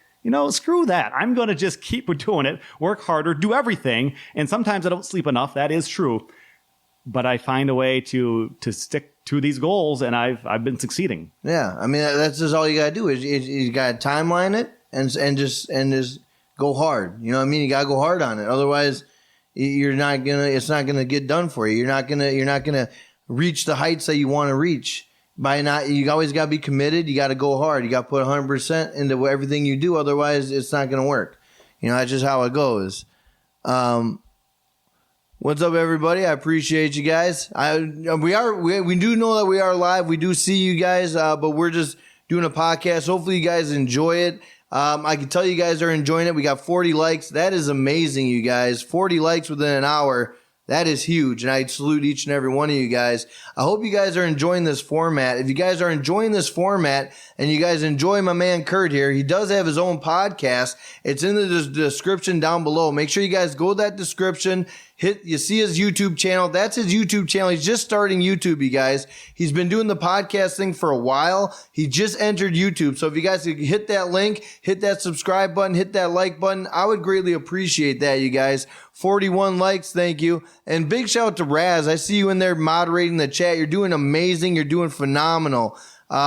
screw that. I'm going to just keep doing it, work harder, do everything. And sometimes I don't sleep enough. That is true. but I find a way to stick to these goals, and I've been succeeding. Yeah, I mean, that's just all you gotta do is you gotta timeline it and just go hard. You know what I mean? You gotta go hard on it. Otherwise, it's not gonna get done for you. You're not gonna reach the heights that you want to reach. You always gotta be committed. You gotta go hard. You gotta put 100% into everything you do. Otherwise, it's not gonna work. You know, that's just how it goes. What's up, everybody? I appreciate you guys. We do know that we are live. We do see you guys, but we're just doing a podcast. Hopefully, you guys enjoy it. I can tell you guys are enjoying it. We got 40 likes. That is amazing, you guys. 40 likes within an hour. That is huge, and I salute each and every one of you guys. I hope you guys are enjoying this format. If you guys are enjoying this format and you guys enjoy my man Curt here, he does have his own podcast. It's in the description down below. Make sure you guys go to that description. You see his YouTube channel. That's his YouTube channel. He's just starting YouTube, you guys. He's been doing the podcast thing for a while. He just entered YouTube. So if you guys could hit that link, hit that subscribe button, hit that like button, I would greatly appreciate that, you guys. 41 likes. Thank you. And big shout out to Raz. I see you in there moderating the chat. You're doing amazing. You're doing phenomenal.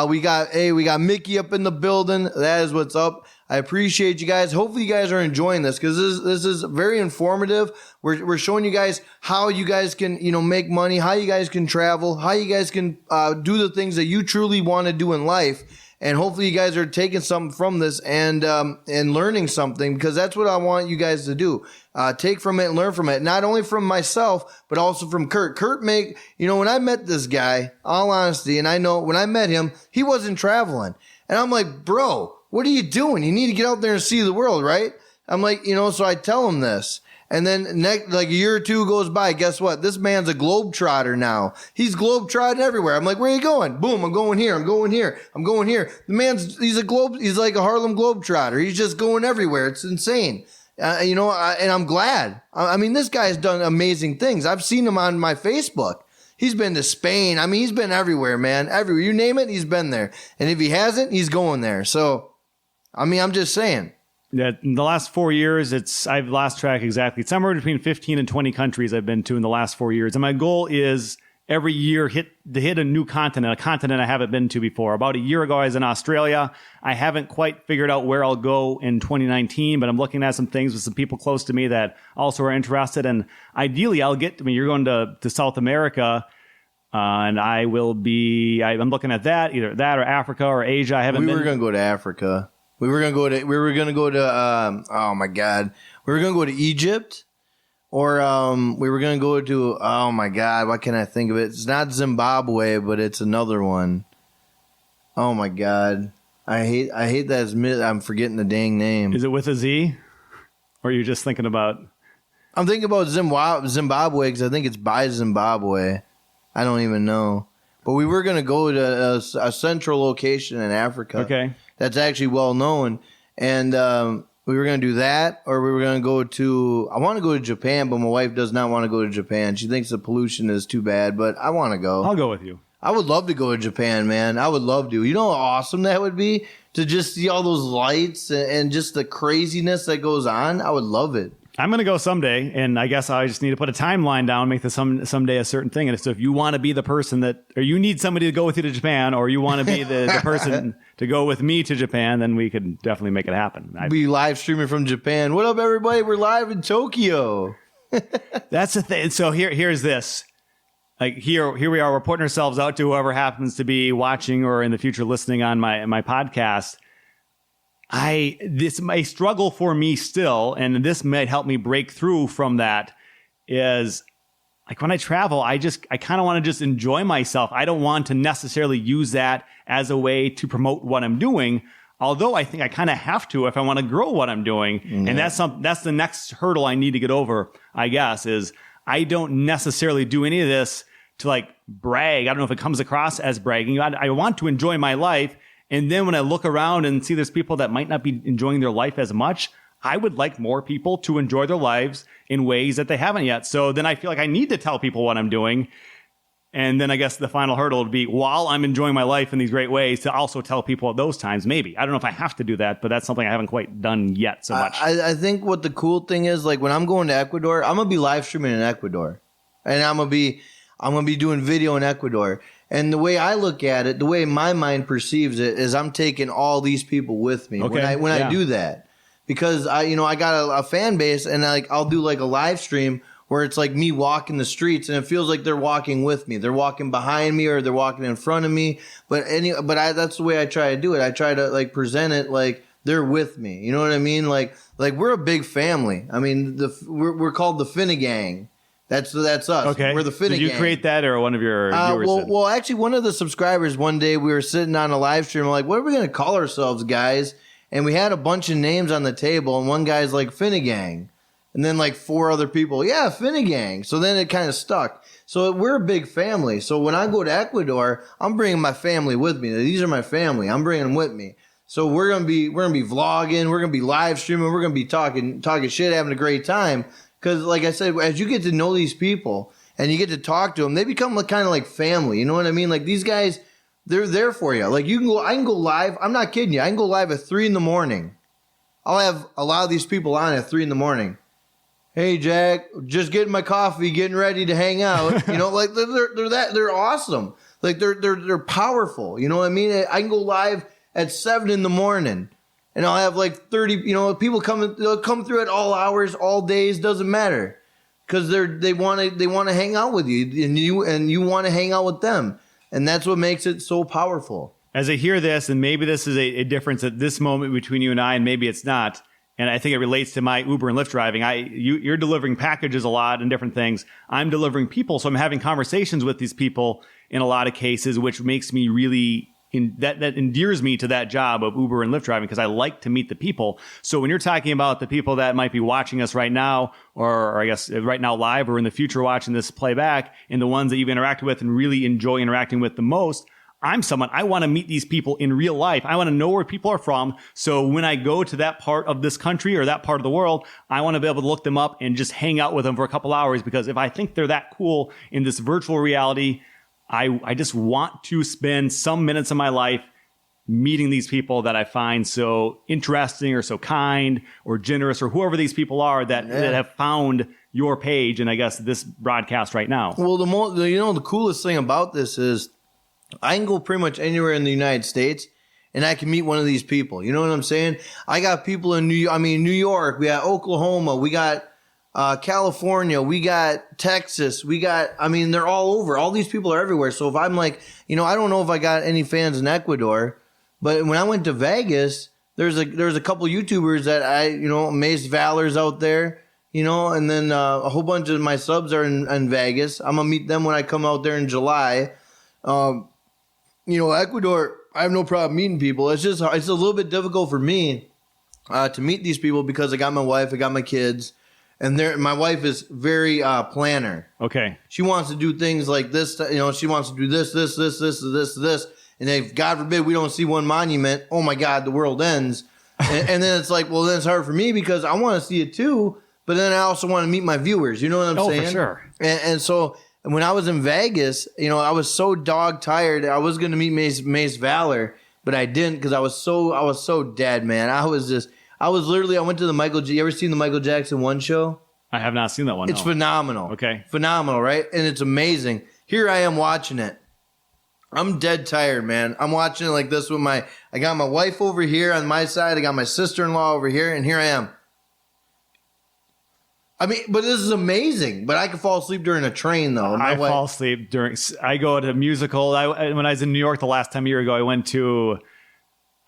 We got Mickey up in the building. That is what's up. I appreciate you guys. Hopefully you guys are enjoying this because this is very informative. We're showing you guys how you guys can, make money, how you guys can travel, how you guys can do the things that you truly want to do in life. And hopefully you guys are taking something from this and learning something, because that's what I want you guys to do. Take from it and learn from it. Not only from myself, but also from Curt. When I met this guy, all honesty, and I know when I met him, he wasn't traveling. And I'm like, bro, what are you doing? You need to get out there and see the world, right? I'm like, so I tell him this. And then like a year or two goes by, guess what? This man's a globetrotter now. He's globetrotting everywhere. I'm like, where are you going? Boom, I'm going here. I'm going here. I'm going here. He's like a Harlem globetrotter. He's just going everywhere. It's insane. And I'm glad. I mean, this guy's done amazing things. I've seen him on my Facebook. He's been to Spain. I mean, he's been everywhere, man. Everywhere. You name it, he's been there. And if he hasn't, he's going there. So, I mean, I'm just saying. Yeah, in the last 4 years, I've lost track exactly. It's somewhere between 15 and 20 countries I've been to in the last 4 years. And my goal is every year hit a new continent, a continent I haven't been to before. About a year ago, I was in Australia. I haven't quite figured out where I'll go in 2019, but I'm looking at some things with some people close to me that also are interested. And ideally, you're going to South America, and I'm looking at that, either that or Africa or Asia. We were going to go to Africa. We were gonna go to oh my God, we were gonna go to Egypt, or we were gonna go to, oh my God, what can I think of it? It's not Zimbabwe, but it's another one. Oh my God, I hate that I'm forgetting the dang name. Is it with a Z, or are you just thinking about? I'm thinking about Zimbabwe because I think it's by Zimbabwe. I don't even know, but we were gonna go to a central location in Africa. Okay. That's actually well known. And we were going to do that, or we were going to go to, I want to go to Japan, but my wife does not want to go to Japan. She thinks the pollution is too bad, but I want to go. I'll go with you. I would love to go to Japan, man. I would love to. You know how awesome that would be to just see all those lights and just the craziness that goes on? I would love it. I'm going to go someday, and I guess I just need to put a timeline down, make this someday a certain thing. And so if you want to be the person or you need somebody to go with you to Japan, or you want to be the person to go with me to Japan, then we could definitely make it happen. Be live streaming from Japan. What up, everybody? We're live in Tokyo. That's the thing. So here's this. Like here we are. We're putting ourselves out to whoever happens to be watching or in the future listening on my podcast. This may struggle for me still, and this might help me break through from that, is like when I travel, I kind of want to just enjoy myself. I don't want to necessarily use that as a way to promote what I'm doing, although I think I kind of have to if I want to grow what I'm doing. Mm-hmm. And that's the next hurdle I need to get over, I guess, is I don't necessarily do any of this to like brag. I don't know if it comes across as bragging. I want to enjoy my life. And then when I look around and see there's people that might not be enjoying their life as much, I would like more people to enjoy their lives in ways that they haven't yet. So then I feel like I need to tell people what I'm doing. And then I guess the final hurdle would be, while I'm enjoying my life in these great ways, to also tell people at those times, maybe. I don't know if I have to do that, but that's something I haven't quite done yet so much. I think what the cool thing is, like when I'm going to Ecuador, I'm going to be live streaming in Ecuador. And I'm going to be, I'm going to be doing video in Ecuador. And the way I look at it, the way my mind perceives it, is I'm taking all these people with me when I do that, because I got a fan base, and I'll do like a live stream where it's like me walking the streets, and it feels like they're walking with me. They're walking behind me, or they're walking in front of me. But that's the way I try to do it. I try to like present it like they're with me. You know what I mean? Like we're a big family. I mean, we're called the Finnegang. That's us. Okay. We're the Finnegang. Did you create that, or one of your viewers? Well, actually, one of the subscribers, one day we were sitting on a live stream. I'm like, what are we going to call ourselves, guys? And we had a bunch of names on the table, and one guy's like Finnegang. And then like 4 other people, yeah, Finnegang. So then it kind of stuck. So we're a big family. So when I go to Ecuador, I'm bringing my family with me. These are my family. I'm bringing them with me. So we're gonna be vlogging. We're gonna be live streaming. We're gonna be talking shit, having a great time. Because like I said, as you get to know these people and you get to talk to them, they become kind of like family. You know what I mean? Like these guys, they're there for you. Like I can go live. I'm not kidding you. I can go live at 3 a.m. I'll have a lot of these people on at 3 a.m. Hey Jack, just getting my coffee, getting ready to hang out. You know, like they're awesome. Like they're powerful. You know what I mean? I can go live at 7 a.m. and I'll have like 30. People they'll come through at all hours, all days, doesn't matter, because they want to hang out with you, and you want to hang out with them, and that's what makes it so powerful. As I hear this, and maybe this is a difference at this moment between you and I, and maybe it's not. And I think it relates to my Uber and Lyft driving. You're delivering packages a lot and different things. I'm delivering people. So I'm having conversations with these people in a lot of cases, which makes me really, that endears me to that job of Uber and Lyft driving, because I like to meet the people. So when you're talking about the people that might be watching us right now, or I guess right now live, or in the future watching this playback, and the ones that you've interacted with and really enjoy interacting with the most, I want to meet these people in real life. I want to know where people are from. So when I go to that part of this country or that part of the world, I want to be able to look them up and just hang out with them for a couple hours, because if I think they're that cool in this virtual reality, I just want to spend some minutes of my life meeting these people that I find so interesting or so kind or generous, or whoever these people are that have found your page and I guess this broadcast right now. Well, the coolest thing about this is I can go pretty much anywhere in the United States and I can meet one of these people. You know what I'm saying? I got people in New York, we got Oklahoma, we got California, we got Texas, they're all over. All these people are everywhere. So if I'm like, I don't know if I got any fans in Ecuador, but when I went to Vegas, there's a couple YouTubers that Mace Valor's out there, and then a whole bunch of my subs are in Vegas. I'm going to meet them when I come out there in July. Ecuador, I have no problem meeting people. It's a little bit difficult for me to meet these people because I got my wife, I got my kids, and my wife is very planner. Okay. She wants to do things like this. She wants to do this, and if God forbid we don't see one monument, oh my God, the world ends. and then it's like, well, then it's hard for me because I want to see it too, but then I also want to meet my viewers. You know what I'm saying? Oh, for sure. And so. And when I was in Vegas, I was so dog tired. I was going to meet Mace Valor, but I didn't because I was so dead, man. I went to the you ever seen the Michael Jackson 1 show? I have not seen that one. It's phenomenal. Okay. Phenomenal, right? And it's amazing. Here I am watching it. I'm dead tired, man. I'm watching it like this I got my wife over here on my side. I got my sister-in-law over here, and here I am. But this is amazing. But I can fall asleep during a train, though. Fall asleep I go to a musical. When I was in New York the last time a year ago, I went to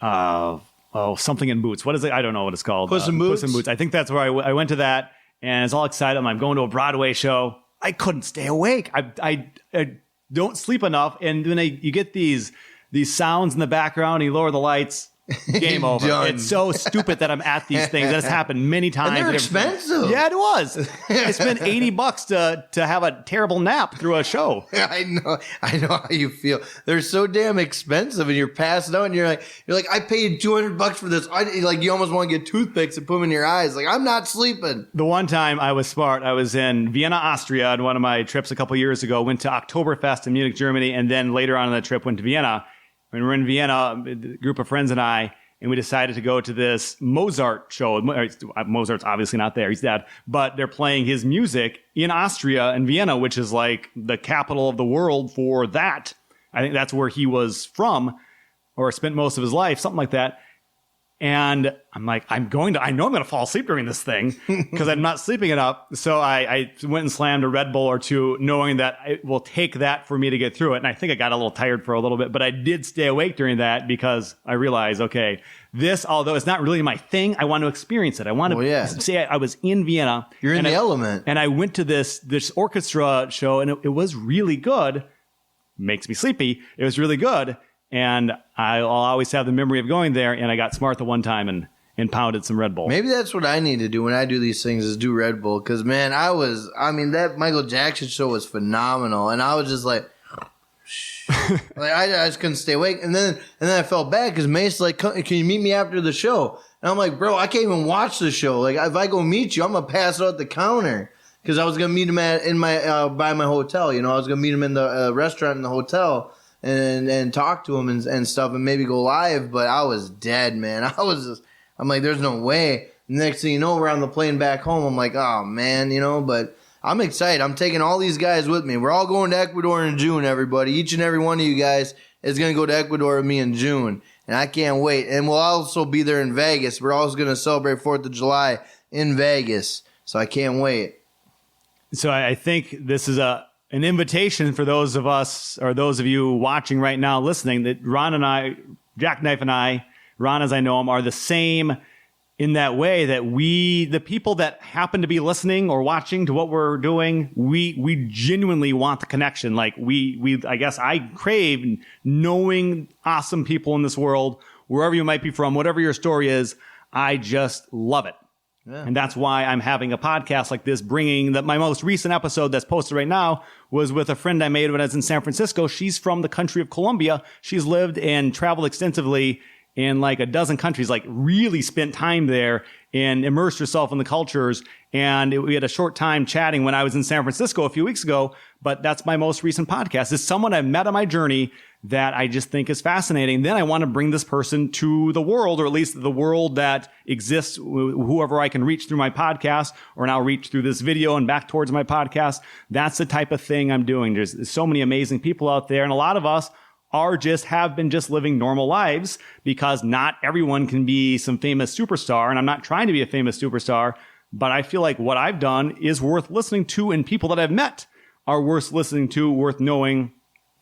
something in Boots. What is it? I don't know what it's called. Puss in Boots? Puss in Boots. I think that's where I went to that, and I was all excited. I'm going to a Broadway show. I couldn't stay awake. I don't sleep enough, and then you get these sounds in the background, and you lower the lights. Game over. Done. It's so stupid that I'm at these things. That has happened many times. And they're expensive. Yeah, it was. I spent $80 to have a terrible nap through a show. I know how you feel. They're so damn expensive, and you're passing out, and you're like, I paid $200 for this. You almost want to get toothpicks and put them in your eyes. Like, I'm not sleeping. The one time I was smart, I was in Vienna, Austria, on one of my trips a couple years ago. Went to Oktoberfest in Munich, Germany, and then later on the trip went to Vienna. When we're in Vienna, a group of friends and I, and we decided to go to this Mozart show. Mozart's obviously not there. He's dead. But they're playing his music in Austria and Vienna, which is like the capital of the world for that. I think that's where he was from or spent most of his life, something like that. And I'm like, I know I'm going to fall asleep during this thing because I'm not sleeping it up. So I went and slammed a Red Bull or two, knowing that it will take that for me to get through it. And I think I got a little tired for a little bit, but I did stay awake during that because I realized, okay, this, although it's not really my thing, I want to experience it. I want to say I was in Vienna. You're in the element. And I went to this orchestra show, and it was really good. Makes me sleepy. It was really good. And I'll always have the memory of going there, and I got smart the one time and pounded some Red Bull. Maybe that's what I need to do when I do these things is do Red Bull. Because, man, that Michael Jackson show was phenomenal. And I was just like, I just couldn't stay awake. And then I felt bad because Mace's like, can you meet me after the show? And I'm like, bro, I can't even watch the show. Like, if I go meet you, I'm going to pass out at the counter. Because I was going to meet him by my hotel. You know, I was going to meet him in the restaurant in the hotel. And talk to him and stuff and maybe go live, but I was dead, man. I'm like, there's no way. Next thing you know, we're on the plane back home. I'm like, oh, man, you know, but I'm excited. I'm taking all these guys with me. We're all going to Ecuador in June, everybody. Each and every one of you guys is going to go to Ecuador with me in June, and I can't wait. And we'll also be there in Vegas. We're also going to celebrate 4th of July in Vegas, so I can't wait. So I think this is an invitation for those of us or those of you watching right now, listening, that Ron and I, Jackknife and I, Ron as I know him, are the same in that way that the people that happen to be listening or watching to what we're doing, we genuinely want the connection. Like I guess I crave knowing awesome people in this world, wherever you might be from, whatever your story is. I just love it. Yeah. And that's why I'm having a podcast like this, bringing my most recent episode that's posted right now was with a friend I made when I was in San Francisco. She's from the country of Colombia. She's lived and traveled extensively in like a dozen countries, like really spent time there and immersed herself in the cultures. And we had a short time chatting when I was in San Francisco a few weeks ago, but that's my most recent podcast. It's someone I've met on my journey that I just think is fascinating. Then I want to bring this person to the world, or at least the world that exists, whoever I can reach through my podcast, or now reach through this video and back towards my podcast. That's the type of thing I'm doing. There's so many amazing people out there, and a lot of us have been living normal lives because not everyone can be some famous superstar. And I'm not trying to be a famous superstar, but I feel like what I've done is worth listening to, and people that I've met are worth listening to, worth knowing.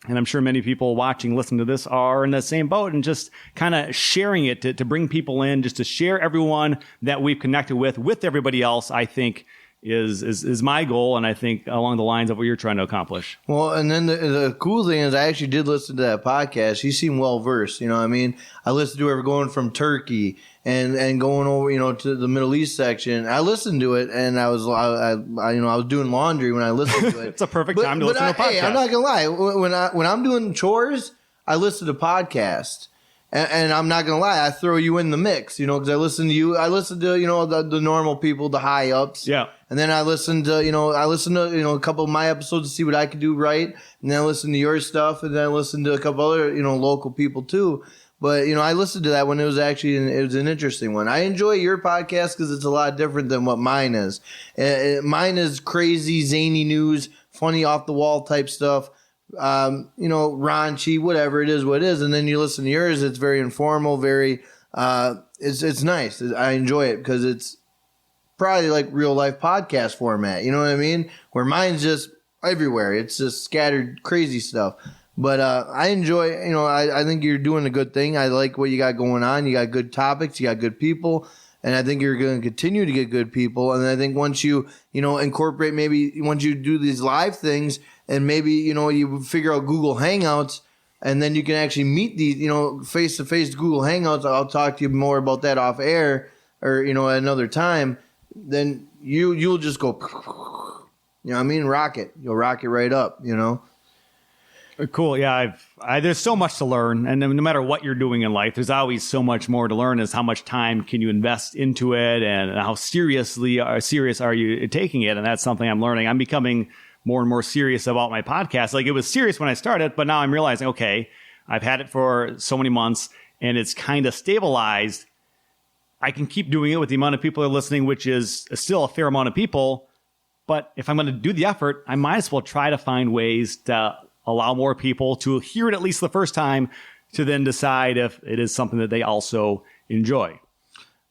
And I'm sure many people watching, listening to this are in the same boat, and just kind of sharing it to bring people in, just to share everyone that we've connected with everybody else, I think is my goal, and I think along the lines of what you're trying to accomplish. Well, and then the cool thing is I actually did listen to that podcast. He seemed well versed, you know what I mean? I listened to her going from Turkey and going over, you know, to the Middle East section. I listened to it, and I was doing laundry when I listened to it. It's a perfect time to listen to a podcast. Hey, I'm not gonna lie. When I'm doing chores, I listen to podcasts. And I'm not gonna lie, I throw you in the mix, you know, because I listen to you. I listen to, you know, the normal people, the high ups. Yeah. And then I listen to a couple of my episodes to see what I could do right. And then I listen to your stuff, and then I listen to a couple other, you know, local people too. But, you know, I listened to that when it was an interesting one. I enjoy your podcast because it's a lot different than what mine is. Mine is crazy, zany news, funny off the wall type stuff. You know, raunchy, whatever it is, what it is. And then you listen to yours, it's very informal, very, it's nice. I enjoy it because it's probably like real life podcast format. You know what I mean? Where mine's just everywhere. It's just scattered crazy stuff. But, I enjoy, you know, I think you're doing a good thing. I like what you got going on. You got good topics, you got good people. And I think you're going to continue to get good people. And I think once you know, incorporate, maybe once you do these live things, and maybe, you know, you figure out Google Hangouts, and then you can actually meet these, you know, face-to-face Google Hangouts. I'll talk to you more about that off air, or, you know, at another time. Then you'll just go, you know what I mean? Rocket. You'll rock it right up, you know? Cool. Yeah. There's so much to learn. And no matter what you're doing in life, there's always so much more to learn. Is how much time can you invest into it, and how serious are you taking it? And that's something I'm learning. I'm becoming more and more serious about my podcast. Like, it was serious when I started, but now I'm realizing, okay, I've had it for so many months, and it's kind of stabilized, I can keep doing it with the amount of people that are listening, which is still a fair amount of people. But if I'm going to do the effort, I might as well try to find ways to allow more people to hear it at least the first time, to then decide if it is something that they also enjoy.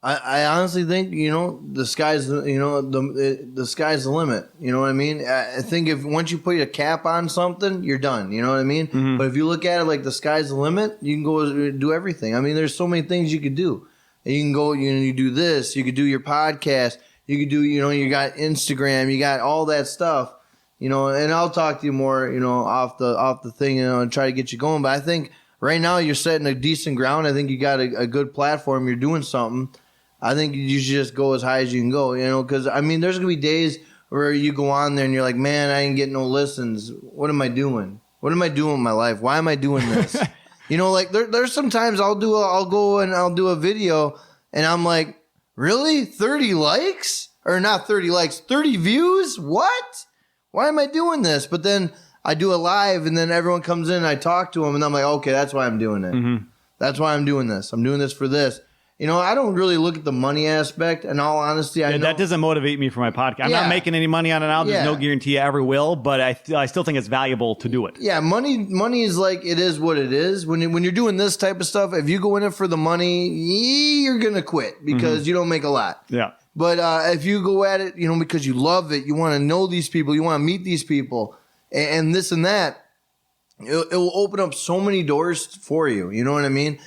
I honestly think, the sky's the sky's the limit. You know what I mean? I think if once you put a cap on something, you're done. You know what I mean? Mm-hmm. But if you look at it like the sky's the limit, you can go do everything. I mean, there's so many things you could do. You can go, you do this. You could do your podcast. You could do, you got Instagram. You got all that stuff. And I'll talk to you more, off the thing, and try to get you going. But I think right now you're setting a decent ground. I think you got a good platform. You're doing something. I think you should just go as high as you can go, because, there's going to be days where you go on there and you're like, man, I ain't getting no listens. What am I doing? What am I doing with my life? Why am I doing this? There's sometimes I'll go and I'll do a video and I'm like, really? 30 likes? Or not 30 likes, 30 views? What? Why am I doing this? But then I do a live and then everyone comes in and I talk to them and I'm like, okay, that's why I'm doing it. Mm-hmm. That's why I'm doing this. I'm doing this for this. I don't really look at the money aspect. In all honesty, I know that doesn't motivate me for my podcast. I'm not making any money on it now. There's no guarantee I ever will, but I still think it's valuable to do it. Yeah, money is like, it is what it is. When you're doing this type of stuff, if you go in it for the money, you're gonna quit because you don't make a lot. Yeah. But if you go at it, because you love it, you want to know these people, you want to meet these people, and this and that, it will open up so many doors for you. You know what I mean?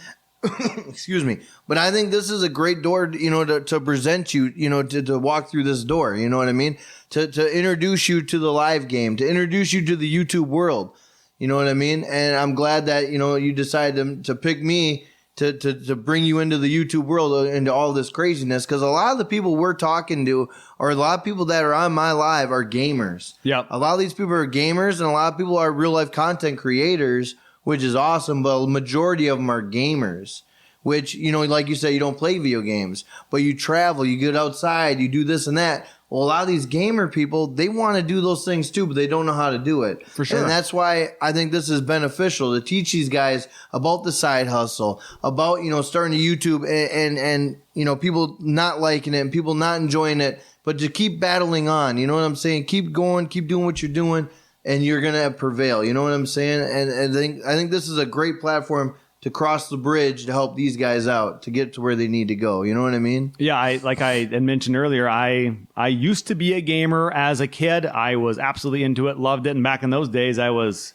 Excuse me. But I think this is a great door, to present you, to walk through this door. You know what I mean? To introduce you to the live game, to introduce you to the YouTube world. You know what I mean? And I'm glad that, you decided to pick me to bring you into the YouTube world, into all this craziness. Because a lot of the people we're talking to, or a lot of people that are on my live, are gamers. Yeah. A lot of these people are gamers, and a lot of people are real life content creators, which is awesome, but a majority of them are gamers, which, like you said, you don't play video games, but you travel, you get outside, you do this and that. Well, a lot of these gamer people, they want to do those things too, but they don't know how to do it. For sure. And that's why I think this is beneficial, to teach these guys about the side hustle, about, starting a YouTube and people not liking it and people not enjoying it, but to keep battling on. You know what I'm saying? Keep going, keep doing what you're doing, and you're going to prevail. You know what I'm saying? And I think this is a great platform to cross the bridge to help these guys out to get to where they need to go. You know what I mean? Yeah, like I had mentioned earlier, I used to be a gamer as a kid. I was absolutely into it, loved it. And back in those days, I was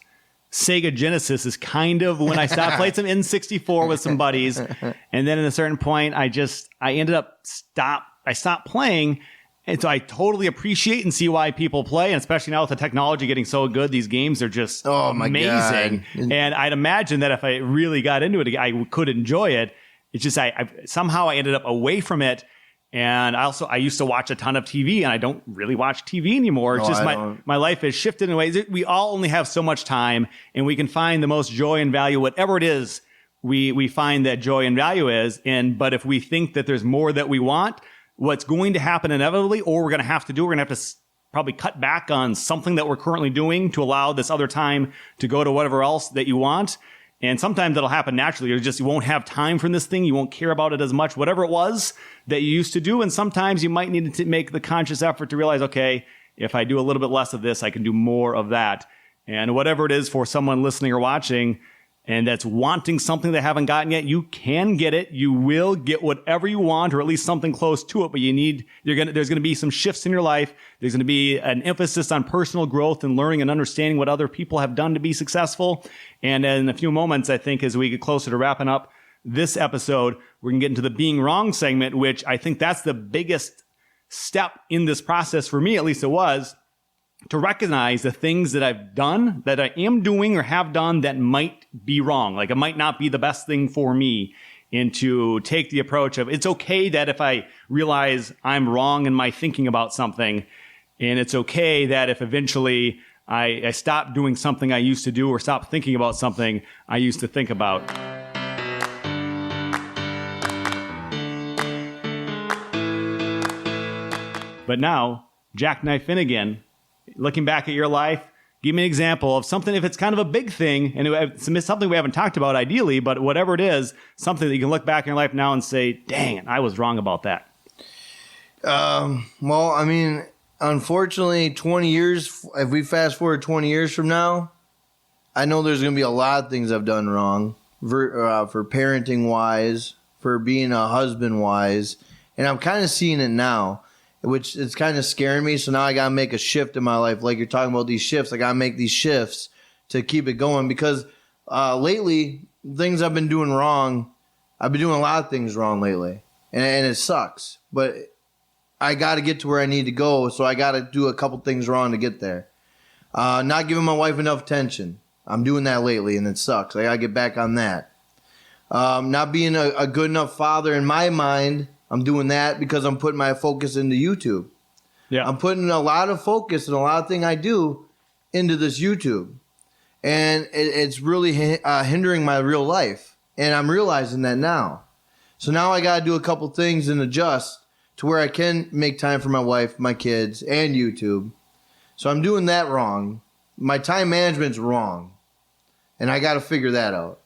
Sega Genesis is kind of when I stopped playing some N64 with some buddies. And then at a certain point, I stopped playing. And so I totally appreciate and see why people play, and especially now with the technology getting so good, these games are just amazing. God. And I'd imagine that if I really got into it, I could enjoy it. It's just somehow I ended up away from it. And I used to watch a ton of TV, and I don't really watch TV anymore. It's just my life has shifted in ways. We all only have so much time, and we can find the most joy and value, whatever it is we find that joy and value is. But if we think that there's more that we want, what's going to happen inevitably, or we're going to have to probably cut back on something that we're currently doing to allow this other time to go to whatever else that you want. And sometimes that'll happen naturally. You won't have time for this thing. You won't care about it as much, whatever it was that you used to do. And sometimes you might need to make the conscious effort to realize, okay, if I do a little bit less of this, I can do more of that. And whatever it is for someone listening or watching, and that's wanting something they haven't gotten yet, you can get it. You will get whatever you want, or at least something close to it. But there's going to be some shifts in your life. There's going to be an emphasis on personal growth and learning and understanding what other people have done to be successful. And in a few moments, I think as we get closer to wrapping up this episode, we're going to get into the being wrong segment, which I think that's the biggest step in this process for me, at least it was, to recognize the things that I've done, that I am doing or have done that might be wrong. Like it might not be the best thing for me. And to take the approach of, it's okay that if I realize I'm wrong in my thinking about something, and it's okay that if eventually I stop doing something I used to do or stop thinking about something I used to think about. But now, Jackknife Finnegan, looking back at your life, Give me an example of something, if it's kind of a big thing, and it's something we haven't talked about ideally, but whatever it is, something that you can look back in your life now and say, dang it, I was wrong about that. Well, I mean, unfortunately, 20 years, if we fast forward 20 years from now, I know there's going to be a lot of things I've done wrong for parenting wise, for being a husband wise. And I'm kind of seeing it now, which it's kind of scaring me. So now I got to make a shift in my life. Like you're talking about these shifts, I got to make these shifts to keep it going because lately, things I've been doing wrong, I've been doing a lot of things wrong lately. And it sucks. But I got to get to where I need to go. So I got to do a couple things wrong to get there. Not giving my wife enough attention. I'm doing that lately, and it sucks. I got to get back on that. Not being a good enough father in my mind. I'm doing that because I'm putting my focus into YouTube. Yeah, I'm putting a lot of focus and a lot of things I do into this YouTube. And it's really hindering my real life. And I'm realizing that now. So now I got to do a couple things and adjust to where I can make time for my wife, my kids, and YouTube. So I'm doing that wrong. My time management's wrong. And I got to figure that out.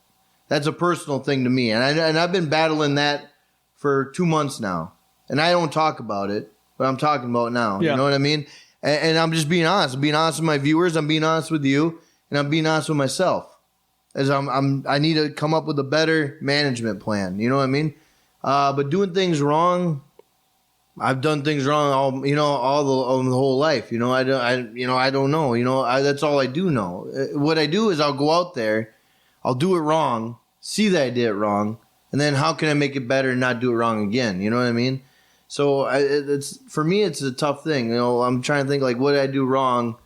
That's a personal thing to me. And I've been battling that for 2 months now. And I don't talk about it, but I'm talking about it now. Yeah. You know what I mean? And I'm just being honest. I'm being honest with my viewers. I'm being honest with you. And I'm being honest with myself. As I need to come up with a better management plan. You know what I mean? But doing things wrong, I've done things wrong all the whole life. I don't know. That's all I do know. What I do is I'll go out there, I'll do it wrong, see that I did it wrong, and then how can I make it better and not do it wrong again? You know what I mean? So for me, it's a tough thing. I'm trying to think like, what did I do wrong?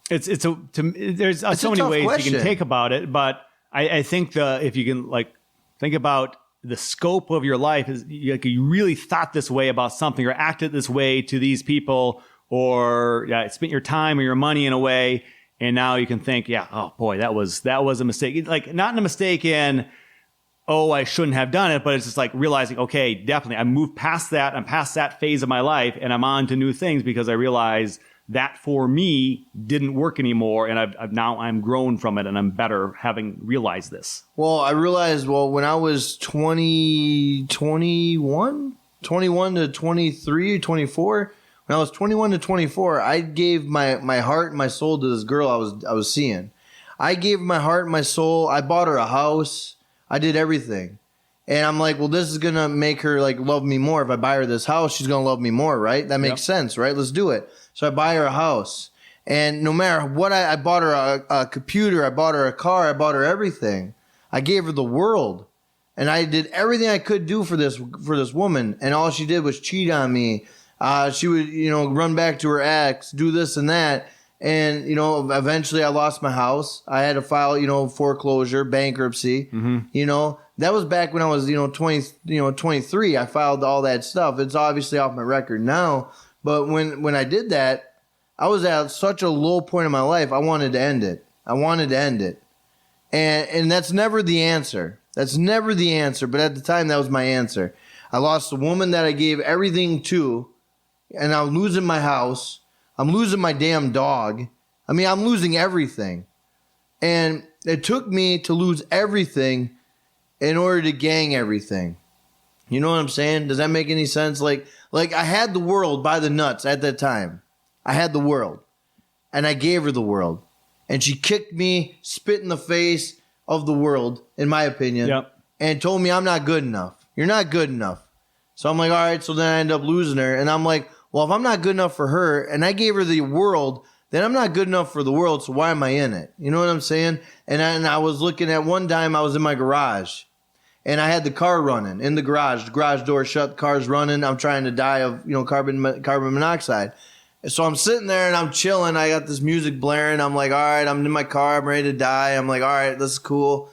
There's so many ways question. You can take about it, but I think if you can like think about the scope of your life is you really thought this way about something or acted this way to these people or spent your time or your money in a way. And now you can think, oh boy, that was a mistake. Like not a mistake in, I shouldn't have done it, but it's just like realizing, okay, definitely I moved past that. I'm past that phase of my life and I'm on to new things because I realize that for me didn't work anymore. And I'm grown from it and I'm better having realized this. Well, I realized, when I was 21 to 23, 24, when I was 21 to 24, I gave my heart and my soul to this girl I was seeing. I gave my heart and my soul. I bought her a house. I did everything. And I'm like, this is going to make her like love me more. If I buy her this house, she's going to love me more, right? That makes sense, right? Let's do it. So I buy her a house. And no matter what, I bought her a computer. I bought her a car. I bought her everything. I gave her the world. And I did everything I could do for this woman. And all she did was cheat on me. She would, run back to her ex, do this and that. And, eventually I lost my house. I had to file, foreclosure, bankruptcy. Mm-hmm. That was back when I was, 23. I filed all that stuff. It's obviously off my record now. But when I did that, I was at such a low point in my life. I wanted to end it. And that's never the answer. That's never the answer. But at the time, that was my answer. I lost the woman that I gave everything to. And I'm losing my house. I'm losing my damn dog. I mean, I'm losing everything. And it took me to lose everything in order to gain everything. You know what I'm saying? Does that make any sense? Like I had the world by the nuts at that time. I had the world. And I gave her the world. And she kicked me, spit in the face of the world, in my opinion, and told me I'm not good enough. You're not good enough. So I'm like, all right, so then I end up losing her. And I'm like, well, if I'm not good enough for her and I gave her the world, then I'm not good enough for the world, so why am I in it? You know what I'm saying? And I was looking at one time, I was in my garage, and I had the car running in the garage door shut, the car's running. I'm trying to die of, carbon monoxide. So I'm sitting there and I'm chilling. I got this music blaring. I'm like, all right, I'm in my car. I'm ready to die. I'm like, all right, this is cool.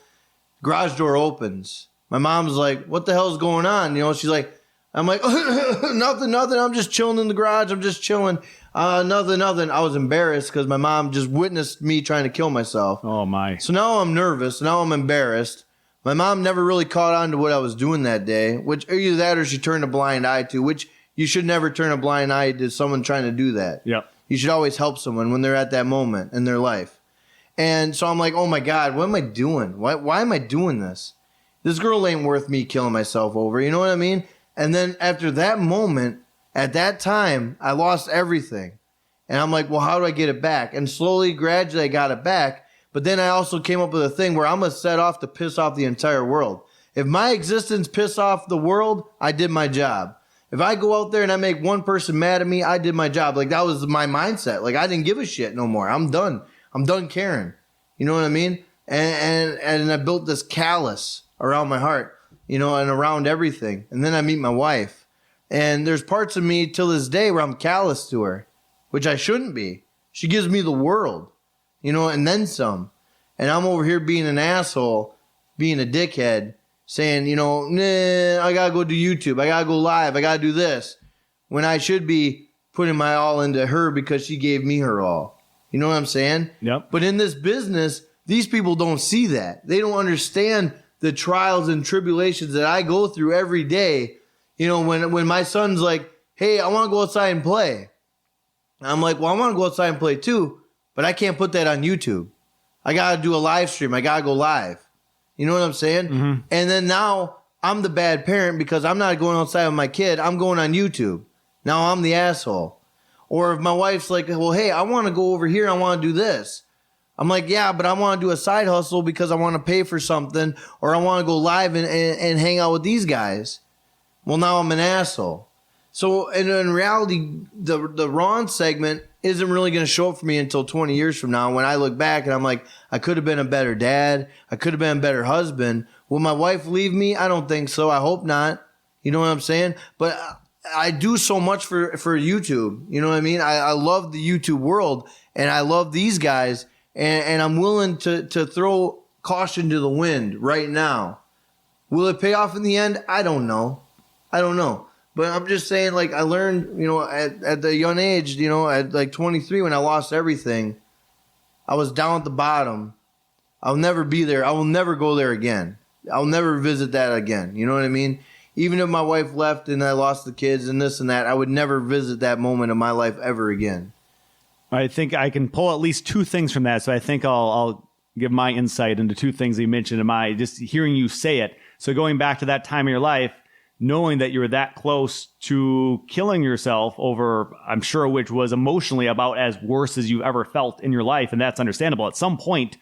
Garage door opens. My mom's like, what the hell's going on? She's like, I'm like, nothing. I'm just chilling in the garage. I'm just chilling. Nothing. I was embarrassed because my mom just witnessed me trying to kill myself. Oh, my. So now I'm nervous. Now I'm embarrassed. My mom never really caught on to what I was doing that day, which either that or she turned a blind eye to, which you should never turn a blind eye to someone trying to do that. Yep. You should always help someone when they're at that moment in their life. And so I'm like, oh my God, what am I doing? Why am I doing this? This girl ain't worth me killing myself over. You know what I mean? And then after that moment, at that time, I lost everything. And I'm like, well, how do I get it back? And slowly, gradually, I got it back. But then I also came up with a thing where I'm going to set off to piss off the entire world. If my existence pissed off the world, I did my job. If I go out there and I make one person mad at me, I did my job. Like, that was my mindset. Like, I didn't give a shit no more. I'm done. I'm done caring. You know what I mean? And I built this callus around my heart, you know, and around everything. And then I meet my wife. And there's parts of me till this day where I'm callous to her, which I shouldn't be. She gives me the world, you know, and then some. And I'm over here being an asshole, being a dickhead, saying, you know, nah, I got to go do YouTube. I got to go live. I got to do this. When I should be putting my all into her because she gave me her all. You know what I'm saying? Yep. But in this business, these people don't see that. They don't understand the trials and tribulations that I go through every day. You know, when my son's like, hey, I want to go outside and play. I'm like, well, I want to go outside and play too, but I can't put that on YouTube. I got to do a live stream. I got to go live. You know what I'm saying? Mm-hmm. And then now I'm the bad parent because I'm not going outside with my kid. I'm going on YouTube. Now I'm the asshole. Or if my wife's like, well, hey, I want to go over here. I want to do this. I'm like, yeah, but I want to do a side hustle because I want to pay for something, or I want to go live and hang out with these guys. Well, now I'm an asshole. So in reality, the Ron segment isn't really going to show up for me until 20 years from now when I look back and I'm like, I could have been a better dad. I could have been a better husband. Will my wife leave me? I don't think so. I hope not. You know what I'm saying? But I do so much for YouTube. You know what I mean? I love the YouTube world and I love these guys and I'm willing to throw caution to the wind right now. Will it pay off in the end? I don't know. But I'm just saying, like, I learned, you know, at the young age, you know, at like 23 when I lost everything, I was down at the bottom. I'll never be there. I will never go there again. I'll never visit that again. You know what I mean? Even if my wife left and I lost the kids and this and that, I would never visit that moment of my life ever again. I think I can pull at least two things from that. So I think I'll give my insight into two things that you mentioned. Just hearing you say it. So going back to that time of your life, knowing that you were that close to killing yourself over, I'm sure, which was emotionally about as worse as you ever felt in your life. And that's understandable. At some point,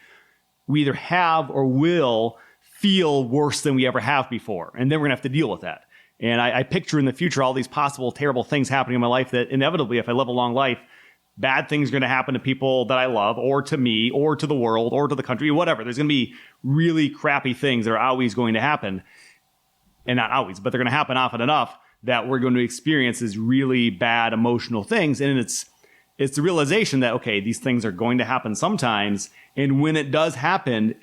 we either have or will feel worse than we ever have before. And then we're going to have to deal with that. And I picture in the future all these possible terrible things happening in my life that inevitably, if I live a long life, bad things are going to happen to people that I love, or to me, or to the world, or to the country, whatever. There's going to be really crappy things that are always going to happen. And not always, but they're going to happen often enough that we're going to experience these really bad emotional things. And it's the realization that, okay, these things are going to happen sometimes. And when it does happen,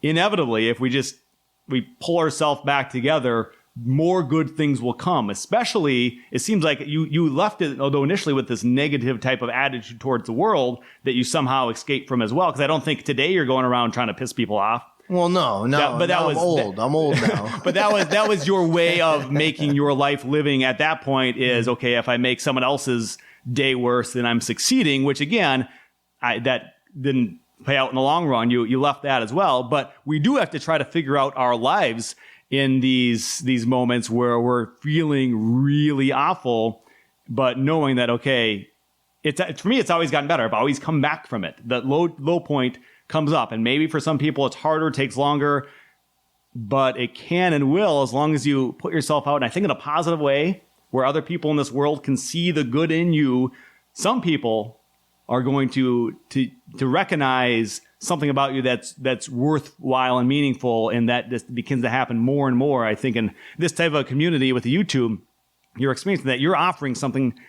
inevitably, if we pull ourselves back together, more good things will come. Especially, it seems like you left it, although initially with this negative type of attitude towards the world, that you somehow escaped from as well. Because I don't think today you're going around trying to piss people off. Well, no, but that was old. I'm old now. But that was your way of making your life living at that point is, okay, if I make someone else's day worse, then I'm succeeding, which again, that didn't pay out in the long run. You left that as well. But we do have to try to figure out our lives in these moments where we're feeling really awful, but knowing that, okay, for me, it's always gotten better. I've always come back from it. That low point comes up, and maybe for some people it's harder, takes longer, but it can and will as long as you put yourself out, and I think in a positive way where other people in this world can see the good in you. Some people are going to recognize something about you that's worthwhile and meaningful, and that this begins to happen more and more. I think in this type of a community with the YouTube, you're experiencing that you're offering something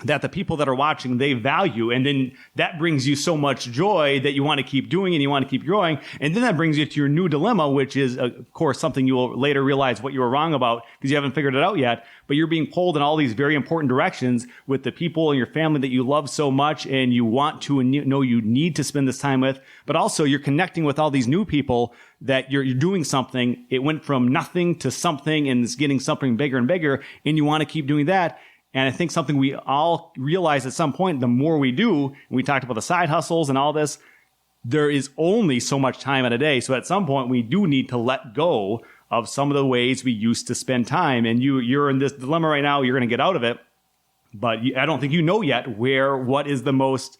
that the people that are watching, they value. And then that brings you so much joy that you want to keep doing and you want to keep growing. And then that brings you to your new dilemma, which is, of course, something you will later realize what you were wrong about because you haven't figured it out yet. But you're being pulled in all these very important directions with the people in your family that you love so much and you want to and know you need to spend this time with. But also you're connecting with all these new people that you're doing something. It went from nothing to something and it's getting something bigger and bigger. And you want to keep doing that. And I think something we all realize at some point, the more we do, and we talked about the side hustles and all this, there is only so much time in a day. So at some point, we do need to let go of some of the ways we used to spend time. And you're in this dilemma right now. You're going to get out of it. But I don't think you know yet what is the most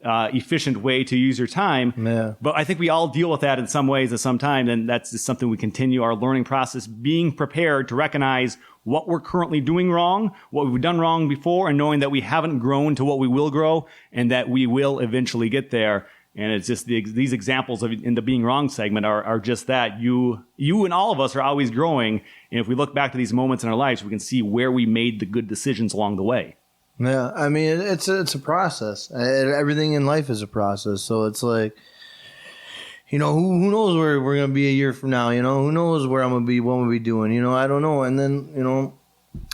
efficient way to use your time. Yeah. But I think we all deal with that in some ways at some time. And that's just something we continue our learning process, being prepared to recognize what we're currently doing wrong, what we've done wrong before, and knowing that we haven't grown to what we will grow and that we will eventually get there. And it's just these examples in the being wrong segment are just that. You and all of us are always growing. And if we look back to these moments in our lives, we can see where we made the good decisions along the way. Yeah, I mean, it's a process. Everything in life is a process. So it's like, who knows where we're going to be a year from now? Who knows where I'm going to be, what I'm going to be doing? I don't know. And then, I don't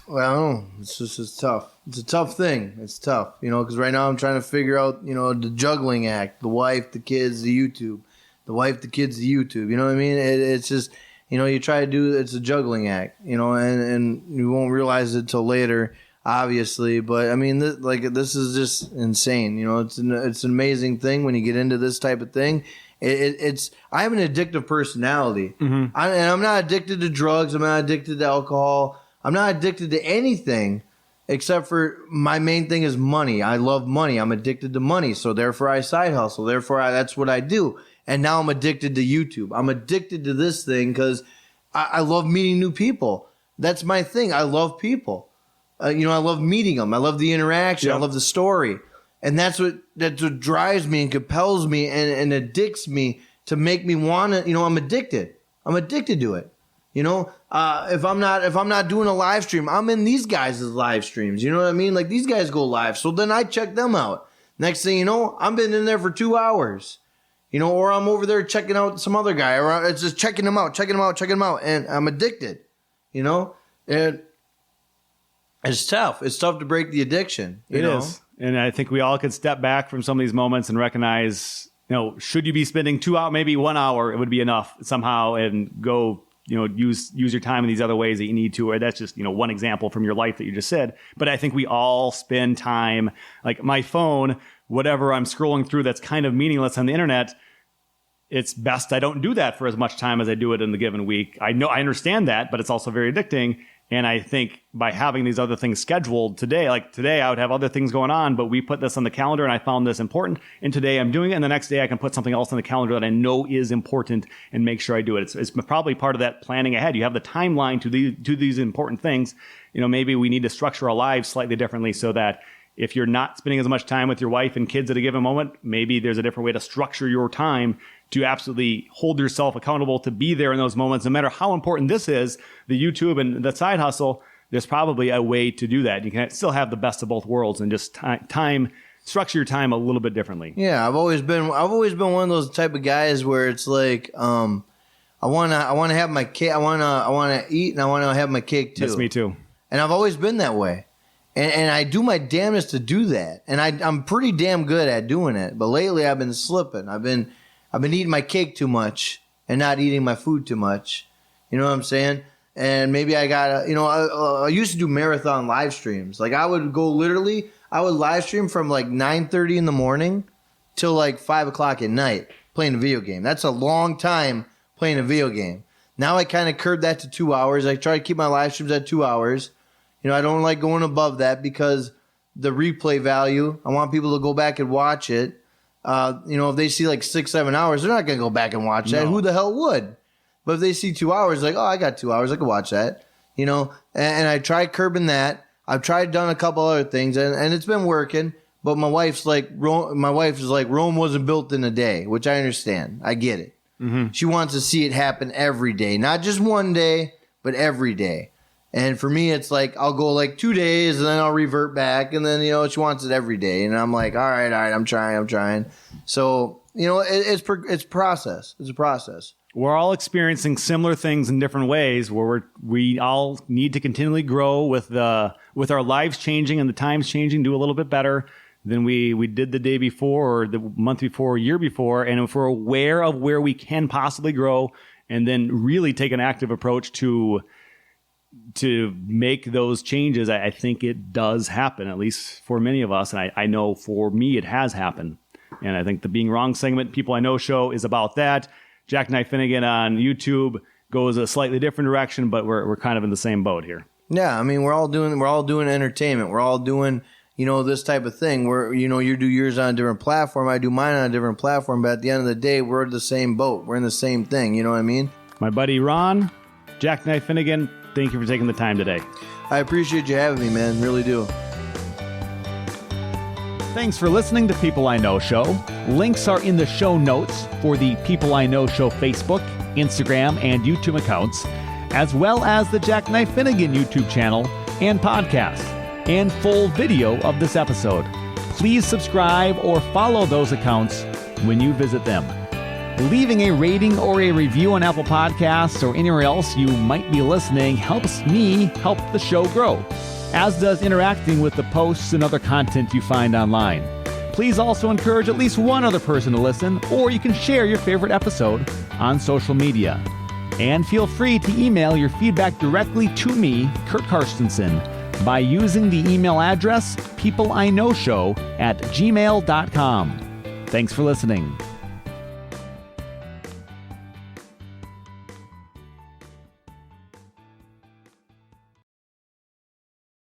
know. It's tough. It's a tough thing. It's tough, because right now I'm trying to figure out, the juggling act, the wife, the kids, the YouTube, the wife, the kids, the YouTube. You know what I mean? It's just, you try to do, it's a juggling act, and you won't realize it till later, obviously. But I mean, this is just insane. It's an amazing thing when you get into this type of thing. I have an addictive personality. And I'm not addicted to drugs. I'm not addicted to alcohol. I'm not addicted to anything except for my main thing is money. I love money. I'm addicted to money. So therefore I side hustle. Therefore that's what I do. And now I'm addicted to YouTube. I'm addicted to this thing because I love meeting new people. That's my thing. I love people. I love meeting them. I love the interaction. Yeah. I love the story. And that's what drives me and compels me and addicts me to make me want to, I'm addicted. I'm addicted to it. If I'm not doing a live stream, I'm in these guys' live streams. You know what I mean? Like these guys go live. So then I check them out. Next thing you know, I've been in there for 2 hours, or I'm over there checking out some other guy, or it's just checking them out. And I'm addicted, and it's tough. It's tough to break the addiction. It is. And I think we all could step back from some of these moments and recognize, should you be spending 2 hours, maybe 1 hour, it would be enough somehow, and go, use your time in these other ways that you need to. Or that's just, one example from your life that you just said. But I think we all spend time, like my phone, whatever I'm scrolling through that's kind of meaningless on the internet. It's best I don't do that for as much time as I do it in the given week. I understand that, but it's also very addicting. And I think by having these other things scheduled today, like today I would have other things going on, but we put this on the calendar and I found this important. And today I'm doing it. And the next day I can put something else on the calendar that I know is important and make sure I do it. It's probably part of that planning ahead. You have the timeline to these important things. Maybe we need to structure our lives slightly differently so that if you're not spending as much time with your wife and kids at a given moment, maybe there's a different way to structure your time to absolutely hold yourself accountable to be there in those moments. No matter how important this is, the YouTube and the side hustle, there's probably a way to do that. You can still have the best of both worlds and just structure your time a little bit differently. Yeah, I've always been one of those type of guys where it's like, I want to have my cake. I want to eat and I want to have my cake too. That's me too. And I've always been that way. And I do my damnedest to do that. And I'm pretty damn good at doing it. But lately I've been slipping. I've been eating my cake too much and not eating my food too much. You know what I'm saying? And maybe I got I used to do marathon live streams. Like I would live stream from like 9:30 in the morning till like 5 o'clock at night playing a video game. That's a long time playing a video game. Now I kind of curbed that to 2 hours. I try to keep my live streams at 2 hours. I don't like going above that because the replay value, I want people to go back and watch it. If they see like 6-7 hours, they're not going to go back and watch that. No. Who the hell would? But if they see 2 hours, like, oh, I got 2 hours, I can watch that. And I tried curbing that. I've done a couple other things, and it's been working. But my wife's like, Rome wasn't built in a day, which I understand. I get it. Mm-hmm. She wants to see it happen every day, not just one day, but every day. And for me, it's like I'll go like 2 days and then I'll revert back. And then, she wants it every day. And I'm like, all right, I'm trying. So, it's process. It's a process. We're all experiencing similar things in different ways where we all need to continually grow with our lives changing and the times changing, do a little bit better than we did the day before or the month before or year before. And if we're aware of where we can possibly grow and then really take an active approach to to make those changes, I think it does happen, at least for many of us. And I know for me, it has happened. And I think the Being Wrong segment, People I Know show, is about that. Jackknife Finnegan on YouTube goes a slightly different direction, but we're kind of in the same boat here. Yeah, I mean, we're all doing entertainment. We're all doing, this type of thing where, you do yours on a different platform. I do mine on a different platform. But at the end of the day, we're in the same boat. We're in the same thing. You know what I mean? My buddy Ron, Jackknife Finnegan, thank you for taking the time today. I appreciate you having me, man. Really do. Thanks for listening to People I Know Show. Links are in the show notes for the People I Know Show Facebook, Instagram, and YouTube accounts, as well as the Jackknife Finnegan YouTube channel and podcast, and full video of this episode. Please subscribe or follow those accounts when you visit them. Leaving a rating or a review on Apple Podcasts or anywhere else you might be listening helps me help the show grow, as does interacting with the posts and other content you find online. Please also encourage at least one other person to listen, or you can share your favorite episode on social media. And feel free to email your feedback directly to me, Curt Karstensen, by using the email address peopleiknowshow@gmail.com. Thanks for listening.